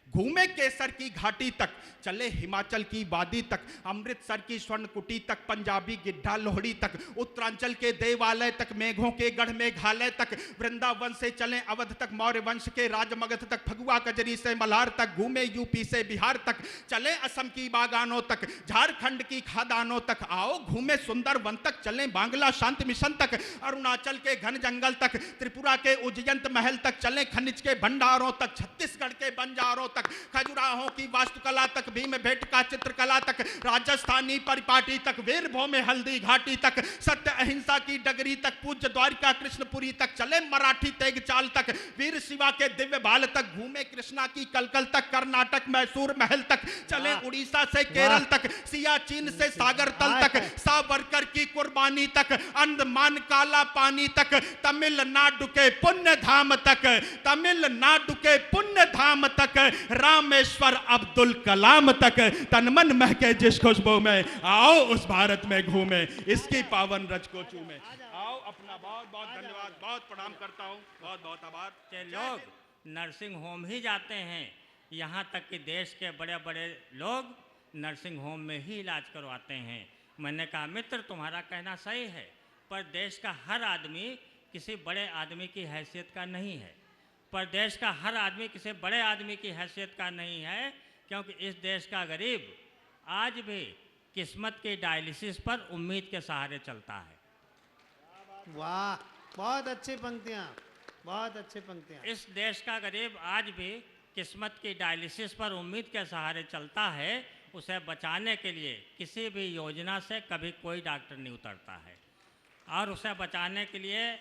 घूमे केसर की घाटी तक, चले हिमाचल की वादी तक, अमृतसर की स्वर्ण कुटी तक, पंजाबी गिड्ढा लोहड़ी तक, उत्तरांचल के देवालय तक, मेघों के गढ़ मेघालय तक, वृंदावन से चले अवध तक, मौर्य वंश के राजमगध तक, फगुआ कजरी से मल्हार तक, घूमे यूपी से बिहार तक, चले असम की बागानों तक, झारखंड की खादानों तक, आओ घूमे सुंदर वन तक, चले बांग्ला शांति मिशन तक, अरुणाचल के घन जंगल तक, त्रिपुरा के उज्जैन महल तक, चले खनिज के भंडारों तक, छत्तीसगढ़ के बंजारों तक, खजुराहों की वास्तुकला तक, भीम भेटका चित्रकला तक, राजस्थानी परिपाटी तक, वीरभूमि हल्दी घाटी तक, सत्य अहिंसा की डगरी तक, पूज्य द्वारिका कृष्णपुरी तक, चले मराठी तेगचाल तक, वीर शिवा के दिव्य बाल तक, घूमे कृष्णा की कलकल तक, कर्नाटक मैसूर महल तक, चले उड़ीसा से केरल तक, सियाचिन से सागर तल तक, सावरकर की कुर्बानी तक, अंडमान काला पानी तक, तमिलनाडु के पुण्य धाम तक, तमिलनाडु के पुण्य धाम तक, रामेश्वर अब्दुल कलाम तक, तनमन महके जिस खुशबू में, आओ उस भारत में घूमे, इसकी पावन रच को चूमे। आओ, अपना बहुत बहुत धन्यवाद, बहुत प्रणाम करता हूँ, बहुत बहुत आभार। के लोग नर्सिंग होम ही जाते हैं, यहाँ तक कि देश के बड़े बड़े लोग नर्सिंग होम में ही इलाज करवाते हैं। मैंने कहा मित्र तुम्हारा कहना सही है, पर देश का हर आदमी किसी बड़े आदमी की हैसियत का नहीं है, पर देश का हर आदमी किसी बड़े आदमी की हैसियत का नहीं है, क्योंकि इस देश का गरीब आज भी किस्मत की डायलिसिस पर उम्मीद के सहारे चलता है। वाह, बहुत अच्छी पंक्तियाँ, बहुत अच्छी पंक्तियाँ। इस देश का गरीब आज भी किस्मत की डायलिसिस पर उम्मीद के सहारे चलता है। उसे बचाने के लिए किसी भी योजना से कभी कोई डॉक्टर नहीं उतरता है, और उसे बचाने के लिए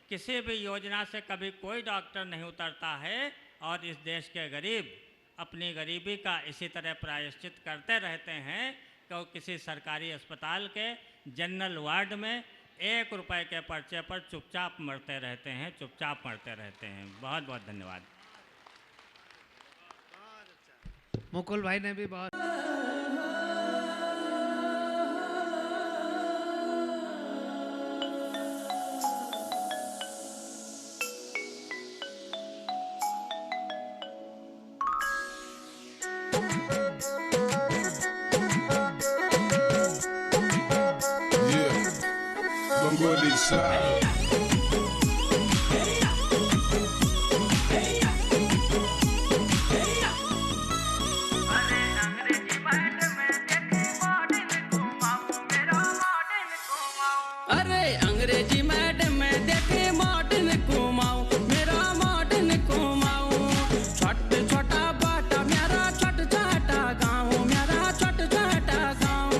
किसी भी योजना से कभी कोई डॉक्टर नहीं उतरता है। और इस देश के गरीब अपनी गरीबी का इसी तरह प्रायश्चित करते रहते हैं कि किसी सरकारी अस्पताल के जनरल वार्ड में 1 रुपए के पर्चे पर चुपचाप मरते रहते हैं, चुपचाप मरते रहते हैं। बहुत बहुत धन्यवाद। मुकुल भाई ने भी बहुत Rangoli side. अरे अंग्रेजी मैडम मैं देखे मॉडर्न घुमाऊं मेरा मॉडर्न घुमाऊं छोट छोटा बाटा मेरा छोट छोटा गाँव मेरा छोट छोटा गाँव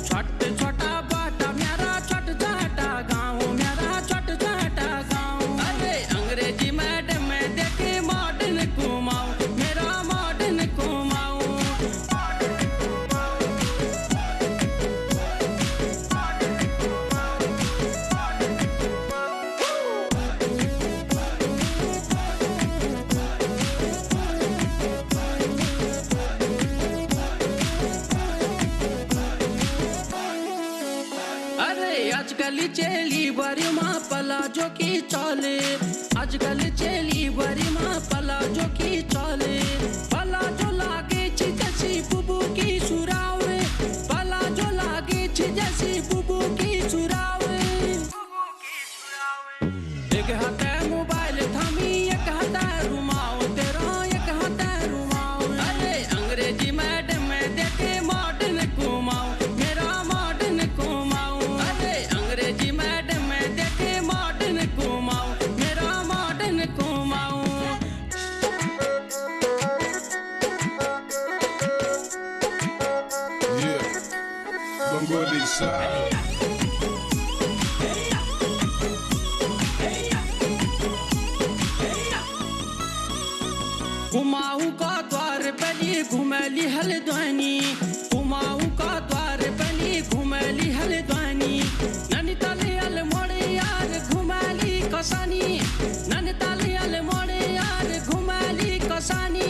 छोट छोटा बाटा मेरा छोट छोटा गाँव मेरा छोट छोटा गाँव अरे अंग्रेजी मैडम मैं देखे मॉडर्न घुमाऊं मेरा मॉडर्न घुमाऊं अरे आजकल चेली बड़ी माँ पलाजो की चले आजकल चेली बड़ी माँ पलाजो की चले पलाजो लागे छी जैसी बुबू की सुरावे पलाजो लागे छी जैसी बुबू की सुरावे एक हाथे मोबाइल थामी एक हाथे रुमाओ तेरा एक हाथे रुमाओ अरे अंग्रेजी मैडम मैं देखे मॉडर्न घुमाऊं मेरा मॉडर्न घुमाऊं अरे अंग्रेजी मैडम मैं देखे मॉडर्न घुमाऊं मेरा मॉडर्न घुमाऊं Yeah. Rangoli side. घुमाऊं का द्वार बली घुमैली हल्द्वानी घुमाऊं का द्वार बली घुमैली हल्द्वानी नैनीताल अल्मोड़े यार घुमैली कसानी नैनीताल अल्मोड़े यार घुमैली कसानी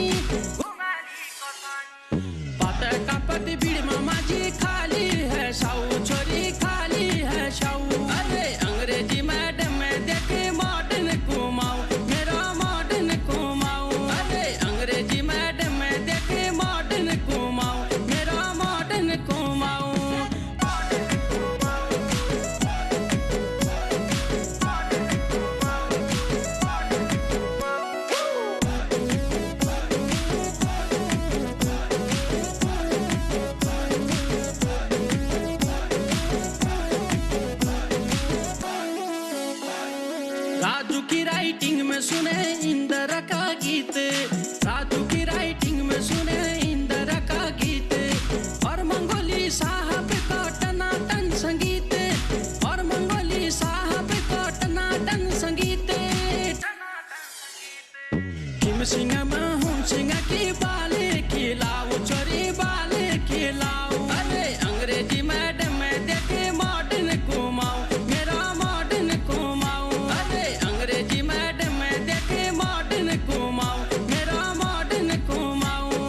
पाते का पति बीड़ मामा जी खाली है साऊ छोरी खाली है साऊ अरे अंग्रेजी मैडम मैं देखे मॉडर्न घुमाऊं मेरा मॉडर्न घुमाऊं अरे अंग्रेजी मैडम मैं देखे मॉडर्न घुमाऊं मेरा मॉडर्न घुमाऊं राजू की राइटिंग में सुने इंदिरा का गीत राजू की राइटिंग में सुने इंदिरा का गीत और मंगोली साहब का टनाटन संगीत और मंगोली साहब का टनाटन संगीत किम सिंह महूम सिंह की बाले खिलाओ चोरी बाले खिलाओ अरे अंग्रेजी मैडम मैं देखे मॉडर्न घुमाऊं मेरा मॉडर्न घुमाऊं अरे अंग्रेजी मैडम मैं देखे मॉडर्न घुमाऊं मेरा मॉडर्न घुमाऊं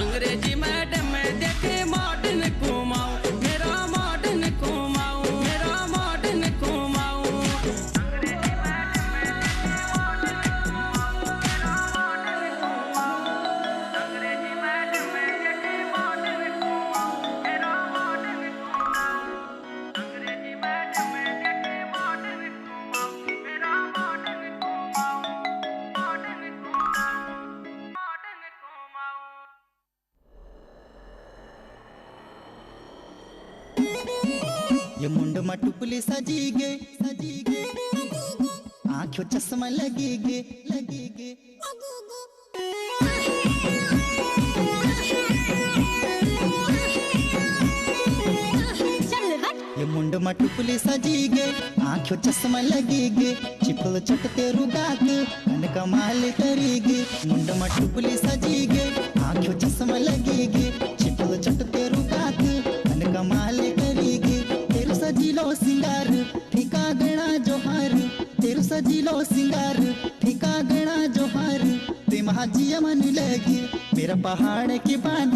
अंग्रेजी मैडम मैं देखे मॉडर्न घुमाऊं मेरा मॉडर्न घुमाऊं मेरा मॉडर्न घुमाऊं ये मुंड मटुपली सजी गे आंखों चश्मा लगी गे ये मुंड मटुपली सजी गे आंखों चश्मा लगी गे चिपल चटते रुगात कन कमाल करेगी मुंड मटुपली सजी गे आंखों चश्मा लगी गे चिपल चटते रुगात कन कमाल करेगी तेरू सजीलो सिंगार फीका गणा जोहार तेरू सजीलो सिंगार फीका गणा जोहार ते महाजिया मन लगी मेरा पहाड़ की बांध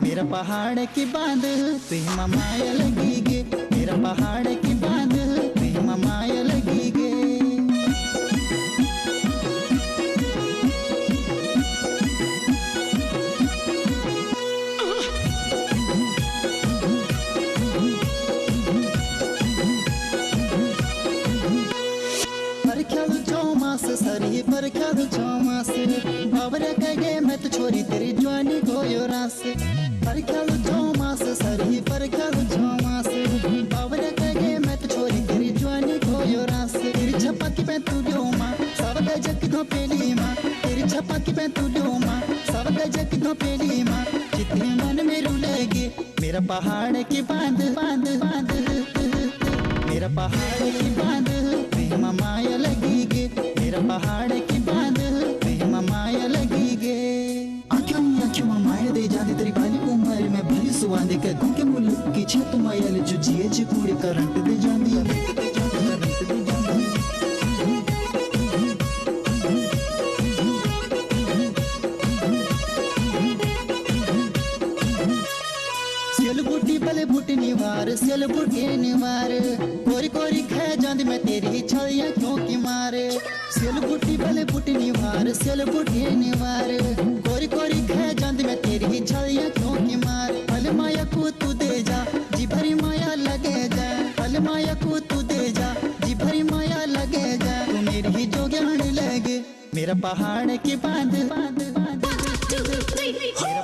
मेरा पहाड़ की बांध प्रेम माया लगी गे मेरा पहाड़ की बांध प्रेम माया लगी गे सरी पर ख्याल चौमास बाबर कहे मैं तो छोरी तेरी जवानी गोयो रास पर ख्याल चौमास सरी पर ख्याल चौमास बाबर कहे मैं तो छोरी तेरी जवानी गोयो रास तेरी छपा की मैं तू लो मां सब गजक दो पेली मां तेरी छपा की मैं तू लो मां सब गजक दो पेली मां जितने मन में रुलेगी मेरा पहाड़ की बांध बांध बांध मेरा पहाड़ की बांध प्रेम माया लगी गे मेरा पहाड़ की बांध प्रेम माया लगी गे आँखों में माया दे जाती तेरी बाली उम्र में भरी सुवादे के गुंके मुल्क की छत माया ले जो जिए जी पूरी करंट दे जाती बले बूटी निवार सियल बूटी निवार कोरी कोरी खा जांदी मैं तेरी छलियां क्यों की मारे सियल बूटी बले बूटी निवार सियल बूटी निवार कोरी कोरी खा जांदी मैं तेरी छलियां क्यों की मारे फल माया को तू दे जा जी भरी माया लगे जा फल माया को तू दे जा जी भरी माया लगे जा तू मेरी ही जो ज्ञान लगे मेरा पहाड़ की बांध मेरा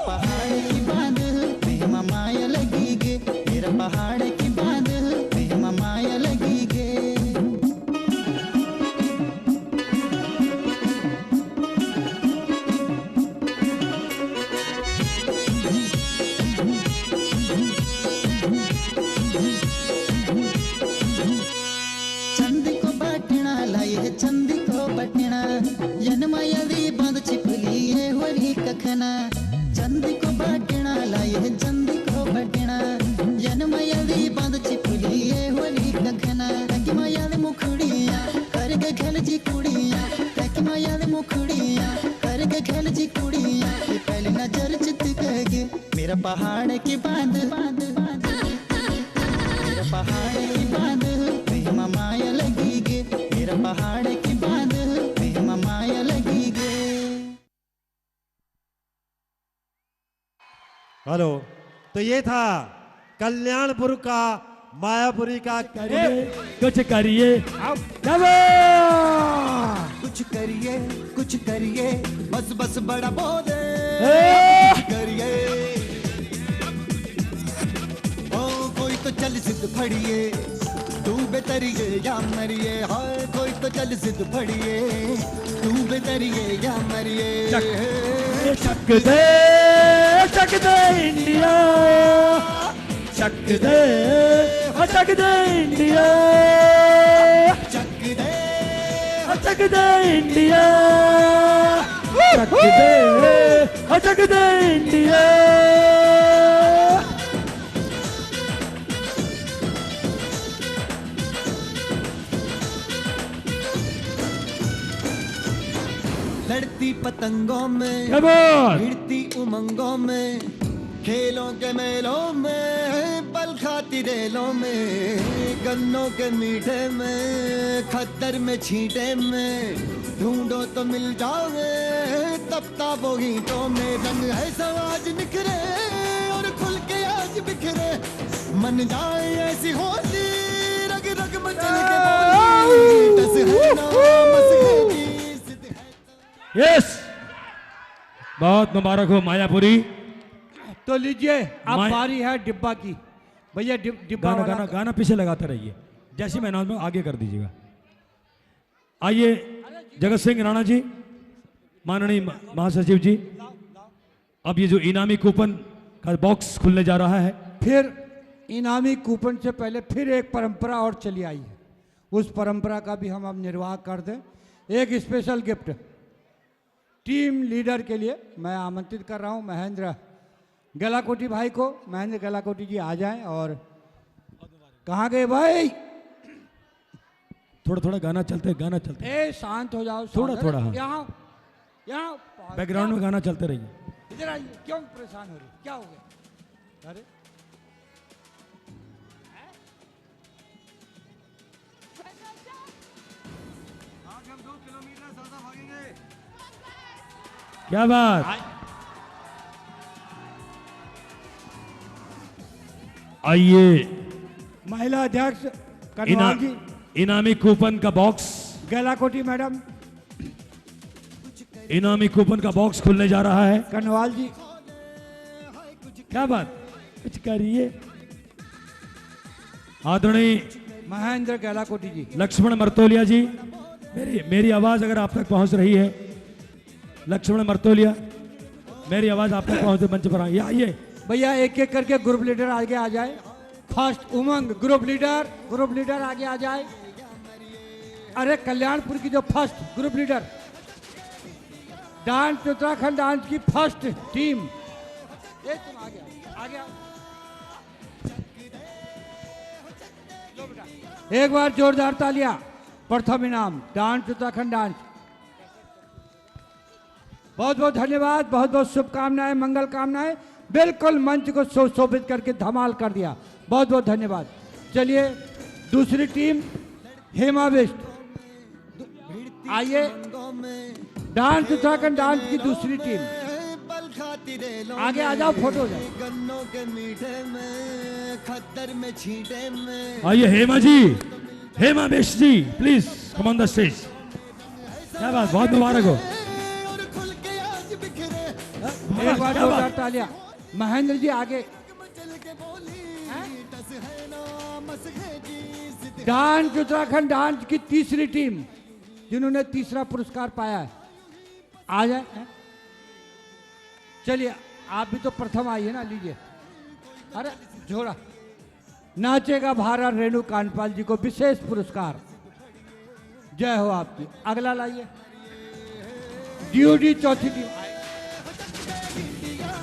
पहाड़ की बांध प्रेम माया लगी गे मेरा पहाड़ की बांध प्रेम माया लगी गे चंदी को बटना लाई है चंदी को बटना यन माया दी बांध छिपली है होरी कखना चंदी को बटना लाई है चंदी को बटना यन माया दी बांध छिपली है होली कखना कि माया दे मुखड़िया कर के खेल जी कुड़िया कि माया दे मुखड़िया कर के खेल जी कुड़िया ये पहली नजर चित कहे मेरा पहाड़ की बांध मेरा पहाड़ की बांध प्रेम माया लगी गे मेरा पहाड़ की बांध प्रेम माया लगी गे हेलो तो ये था कल्याणपुर का मायापुरी का कुछ करिए कुछ करिए बस बस बड़ा बोले करिए ओ कोई तो चल सिद्ध फड़िए तू बेतरिए या मरिए हाय कोई तो चल सिद्ध फड़िए तू बेतरिए या मरिए चक दे इंडिया चक दे इंडिया चक दे इंडिया चक दे इंडिया लड़ती पतंगों में भिड़ती उमंगों में खेलों के मेलों में पल खाती रेलों में गन्नों के मीठे में खद्दर में छींटे में ढूंढो तो मिल जाओगे तपता वो ईंटों में रंग है समाज निखरे और खुल के आज बिखरे मन जाए ऐसी होती रग रग मचल के दस है ना मसके यस बहुत मुबारक हो मायापुरी तो लीजिए अब बारी है डिब्बा की भैया डिब्बा गाना पीछे लगाते रहिए जैसी मैं अनाउंसमेंट आगे कर दीजिएगा आइए जगत सिंह राणा जी माननीय महासचिव जी अब ये जो इनामी कूपन का बॉक्स खुलने जा रहा है फिर इनामी कूपन से पहले फिर एक परंपरा और चली आई है उस परंपरा का भी हम अब निर्वाह कर दें एक स्पेशल गिफ्ट टीम लीडर के लिए मैं आमंत्रित कर रहा हूं महेंद्र गलाकोटी भाई को महेंद्र गलाकोटी जी आ जाएं और कहाँ गए भाई थोड़ा थोड़ा गाना चलते ए शांत हो जाओ थोड़ा यहाँ यहाँ बैकग्राउंड में गाना चलते रहिए। इधर आइए, क्यों परेशान हो रही, क्या हो गया? अरे क्या बात। आइए महिला अध्यक्ष कनवाल जी, इनामी कूपन का बॉक्स, गलाकोटी मैडम, इनामी कूपन का बॉक्स खुलने जा रहा है। कनवाल जी, क्या बात, कुछ करिए। आदरणीय महेंद्र गलाकोटी जी, लक्ष्मण मर्तोलिया जी, मेरी आवाज अगर आप तक पहुंच रही है, लक्ष्मण मर्तोलिया, मेरी आवाज आप तक पहुंचे, मंच पर आइए। भैया एक एक करके ग्रुप लीडर आगे आ जाए। फर्स्ट उमंग ग्रुप लीडर आगे आ जाए। अरे कल्याणपुर की जो first group leader, dance Uttarakhand dance की फर्स्ट टीम, ये तुम आगे आओ। लो बेटा, एक बार जोरदार तालियां। प्रथम इनाम डांस उत्तराखंड डांस। बहुत बहुत धन्यवाद, बहुत बहुत शुभकामनाएं, मंगल कामनाएं। बिल्कुल मंच को शोभित करके धमाल कर दिया, बहुत बहुत धन्यवाद। चलिए दूसरी टीम हेमा वेस्ट, आइए। डांस उत्तराखंड डांस की दूसरी टीम आगे आ जाओ, फोटो जाओ। आइए Hema ji, Hema west ji, please come on the stage. क्या बात, बहुत मुबारक हो। एक बार जोरदार तालियां। महेंद्र जी आगे। डांस उत्तराखंड डांस की तीसरी टीम जिन्होंने तीसरा पुरस्कार पाया है, आ जाए। चलिए आप भी तो प्रथम आइए ना, लीजिए। अरे झोड़ा, नाचेगा भारत रेणु कांडपाल जी को विशेष पुरस्कार। जय हो आपकी। अगला लाइए। डीयूडी चौथी टीम,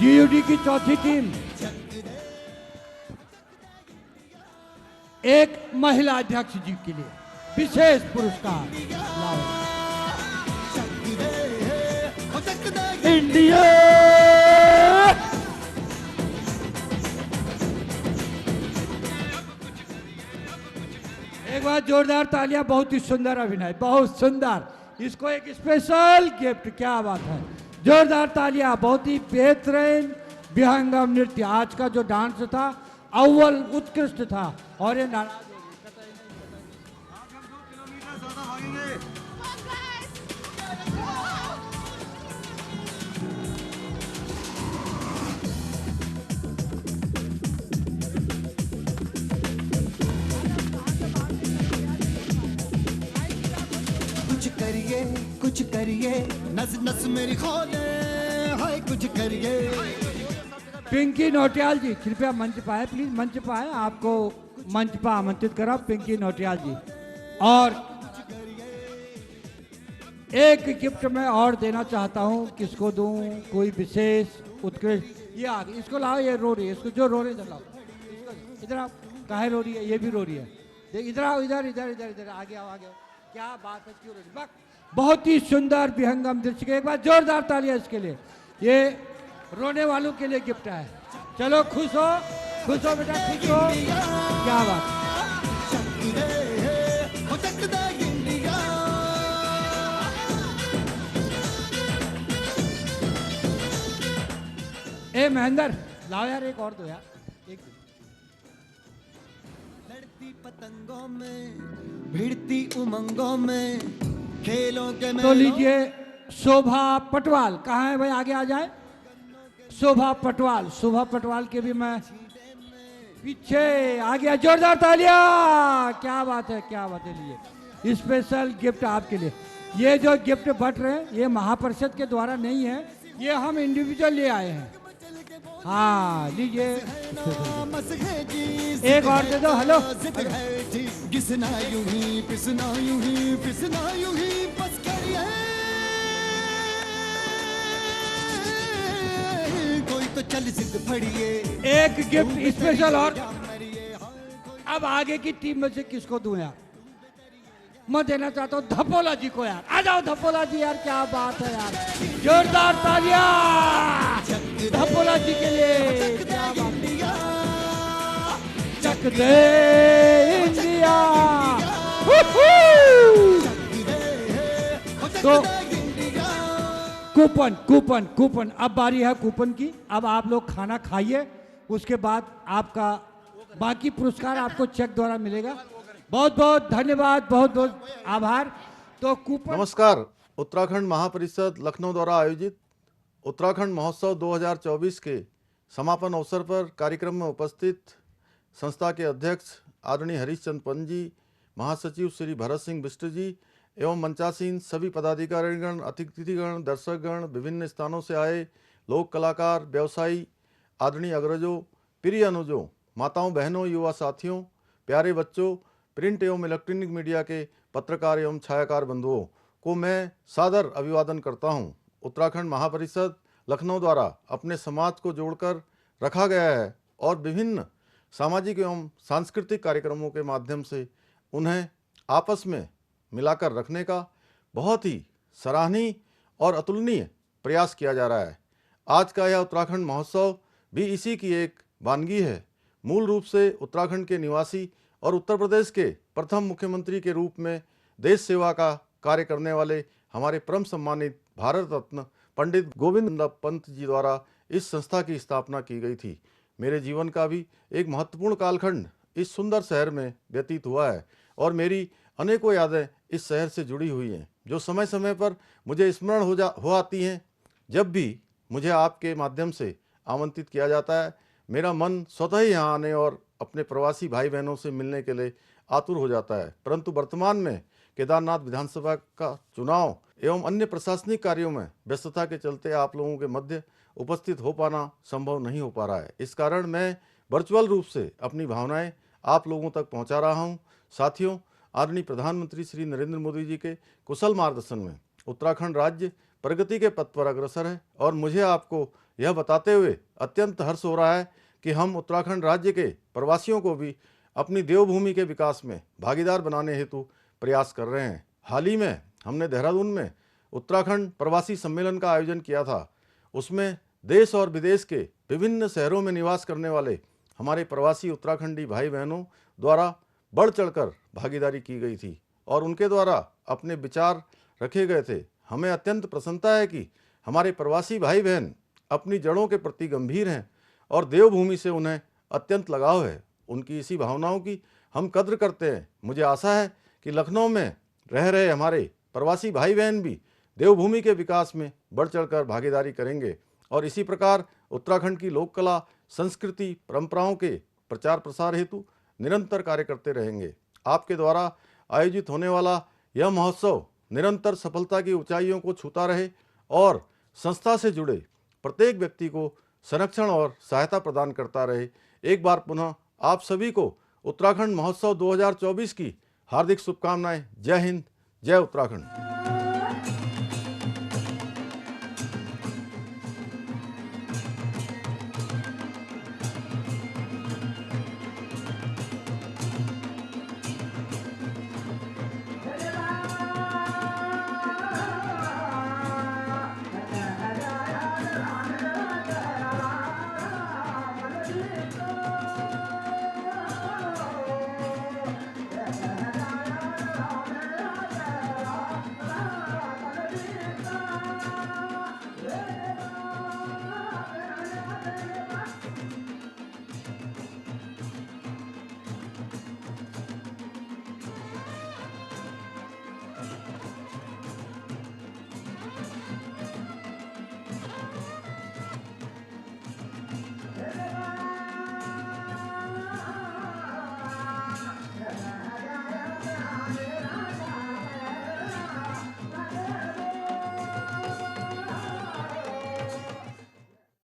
डीयूडी की चौथी टीम, एक महिला अध्यक्ष जी के लिए विशेष पुरस्कार। इंडिया, एक बार जोरदार तालियां। बहुत ही सुंदर अभिनय, बहुत सुंदर। इसको एक स्पेशल गिफ्ट, क्या बात है। जोरदार तालियां। बहुत ही बेहतरीन विहंगम नृत्य। आज का जो डांस था अव्वल उत्कृष्ट था। और ये नाराज कुछ करिए, नस नस मेरी खोले, हाय कुछ करिए। पिंकी नौटियाल जी कृपया मंच पर आए, प्लीज मंच पर आए। आपको मंच पर आमंत्रित करा पिंकी नौटियाल जी। और एक गिफ्ट मैं और देना चाहता हूं। किसको दूं, कोई विशेष उत्कृष्ट? ये आ गई, इसको लाओ। ये रो रही है, इसको जो रो रही है इधर लाओ। इधर आप, काहे रो रही है? ये भी रो रही है। देख इधर आओ, इधर इधर इधर इधर आगे आओ, आगे आओ। क्या बात है, क्यों रो रही? बहुत ही सुंदर विहंगम दृश्य। एक बार जोरदार तालियां इसके लिए। ये रोने वालों के लिए गिफ्ट है। चलो खुश हो बेटा, खुश हो। क्या बात। ए महेंद्र लाओ यार, एक और दो यार, एक दो। लड़ती पतंगों में, भिड़ती उमंगों में, खेलों के तो लीजिए शोभा पटवाल। कहाँ है भाई, आगे आ जाए। शोभा पटवाल के भी मैं पीछे आ गया। जोरदार तालियां। क्या बात है, क्या बात है। लिए स्पेशल गिफ्ट आपके लिए। ये जो गिफ्ट बट रहे हैं ये महापरिषद के द्वारा नहीं है, ये हम इंडिविजुअल ले आए हैं। हाँ लीजिए, एक और दे दो। हेलो, घिसना यूं ही, पिसना यूं ही, पिसना यूं ही, बस करिए। कोई तो चल जिद फड़िए। एक गिफ्ट स्पेशल। और अब आगे की टीम में से किसको दूं यार? मैं देना चाहता हूँ धपोला जी को यार। आ जाओ धपोला जी यार, क्या बात है यार, जोरदार तालियां धपोला जी के लिए। क्या बात चक दे इंडिया। तो कूपन कूपन कूपन, अब बारी है कूपन की। अब आप लोग खाना खाइए, उसके बाद आपका बाकी पुरस्कार आपको चेक द्वारा मिलेगा। बहुत बहुत धन्यवाद, बहुत बहुत आभार। तो कूपन। नमस्कार। उत्तराखंड महापरिषद लखनऊ द्वारा आयोजित उत्तराखंड महोत्सव 2024 के समापन अवसर पर कार्यक्रम में उपस्थित संस्था के अध्यक्ष आदरणीय हरीश चंद्र पंत जी, महासचिव श्री भरत सिंह बिष्ट जी एवं मंचासीन सभी पदाधिकारीगण, अतिथिगण, दर्शकगण, विभिन्न स्थानों से आए लोक कलाकार, व्यवसायी, आदरणीय अग्रजों, प्रिय अनुजों, माताओं, बहनों, युवा साथियों, प्यारे बच्चों, प्रिंट एवं इलेक्ट्रॉनिक मीडिया के पत्रकार एवं छायाकार बंधुओं को मैं सादर अभिवादन करता हूं। उत्तराखंड महापरिषद लखनऊ द्वारा अपने समाज को जोड़कर रखा गया है और विभिन्न सामाजिक एवं सांस्कृतिक कार्यक्रमों के माध्यम से उन्हें आपस में मिलाकर रखने का बहुत ही सराहनीय और अतुलनीय प्रयास किया जा रहा है। आज का यह उत्तराखंड महोत्सव भी इसी की एक वानगी है। मूल रूप से उत्तराखंड के निवासी और उत्तर प्रदेश के प्रथम मुख्यमंत्री के रूप में देश सेवा का कार्य करने वाले हमारे परम सम्मानित भारत रत्न पंडित गोविंद पंत जी द्वारा इस संस्था की स्थापना की गई थी। मेरे जीवन का भी एक महत्वपूर्ण कालखंड इस सुंदर शहर में व्यतीत हुआ है और मेरी अनेकों यादें इस शहर से जुड़ी हुई हैं, जो समय समय पर मुझे स्मरण हो आती हैं। जब भी मुझे आपके माध्यम से आमंत्रित किया जाता है, मेरा मन स्वतः ही यहाँ आने और अपने प्रवासी भाई बहनों से मिलने के लिए आतुर हो जाता है। परंतु वर्तमान में केदारनाथ विधानसभा का चुनाव एवं अन्य प्रशासनिक कार्यों में व्यस्तता के चलते आप लोगों के मध्य उपस्थित हो पाना संभव नहीं हो पा रहा है। इस कारण मैं वर्चुअल रूप से अपनी भावनाएं आप लोगों तक पहुंचा रहा हूं। साथियों, आदरणीय प्रधानमंत्री श्री नरेंद्र मोदी जी के कुशल मार्गदर्शन में उत्तराखंड राज्य प्रगति के पथ पर अग्रसर है और मुझे आपको यह बताते हुए अत्यंत हर्ष हो रहा है कि हम उत्तराखंड राज्य के प्रवासियों को भी अपनी देवभूमि के विकास में भागीदार बनाने हेतु प्रयास कर रहे हैं। हाल ही में हमने देहरादून में उत्तराखंड प्रवासी सम्मेलन का आयोजन किया था। उसमें देश और विदेश के विभिन्न शहरों में निवास करने वाले हमारे प्रवासी उत्तराखंडी भाई बहनों द्वारा बढ़ चढ़कर भागीदारी की गई थी और उनके द्वारा अपने विचार रखे गए थे। हमें अत्यंत प्रसन्नता है कि हमारे प्रवासी भाई बहन अपनी जड़ों के प्रति गंभीर हैं और देवभूमि से उन्हें अत्यंत लगाव है। उनकी इसी भावनाओं की हम कद्र करते हैं। मुझे आशा है कि लखनऊ में रह रहे हमारे प्रवासी भाई बहन भी देवभूमि के विकास में बढ़ चढ़कर भागीदारी करेंगे और इसी प्रकार उत्तराखंड की लोक कला, संस्कृति, परंपराओं के प्रचार प्रसार हेतु निरंतर कार्य करते रहेंगे। आपके द्वारा आयोजित होने वाला यह महोत्सव निरंतर सफलता की ऊंचाइयों को छूता रहे और संस्था से जुड़े प्रत्येक व्यक्ति को संरक्षण और सहायता प्रदान करता रहे। एक बार पुनः आप सभी को उत्तराखंड महोत्सव 2024 की हार्दिक शुभकामनाएं। जय हिंद, जय उत्तराखंड।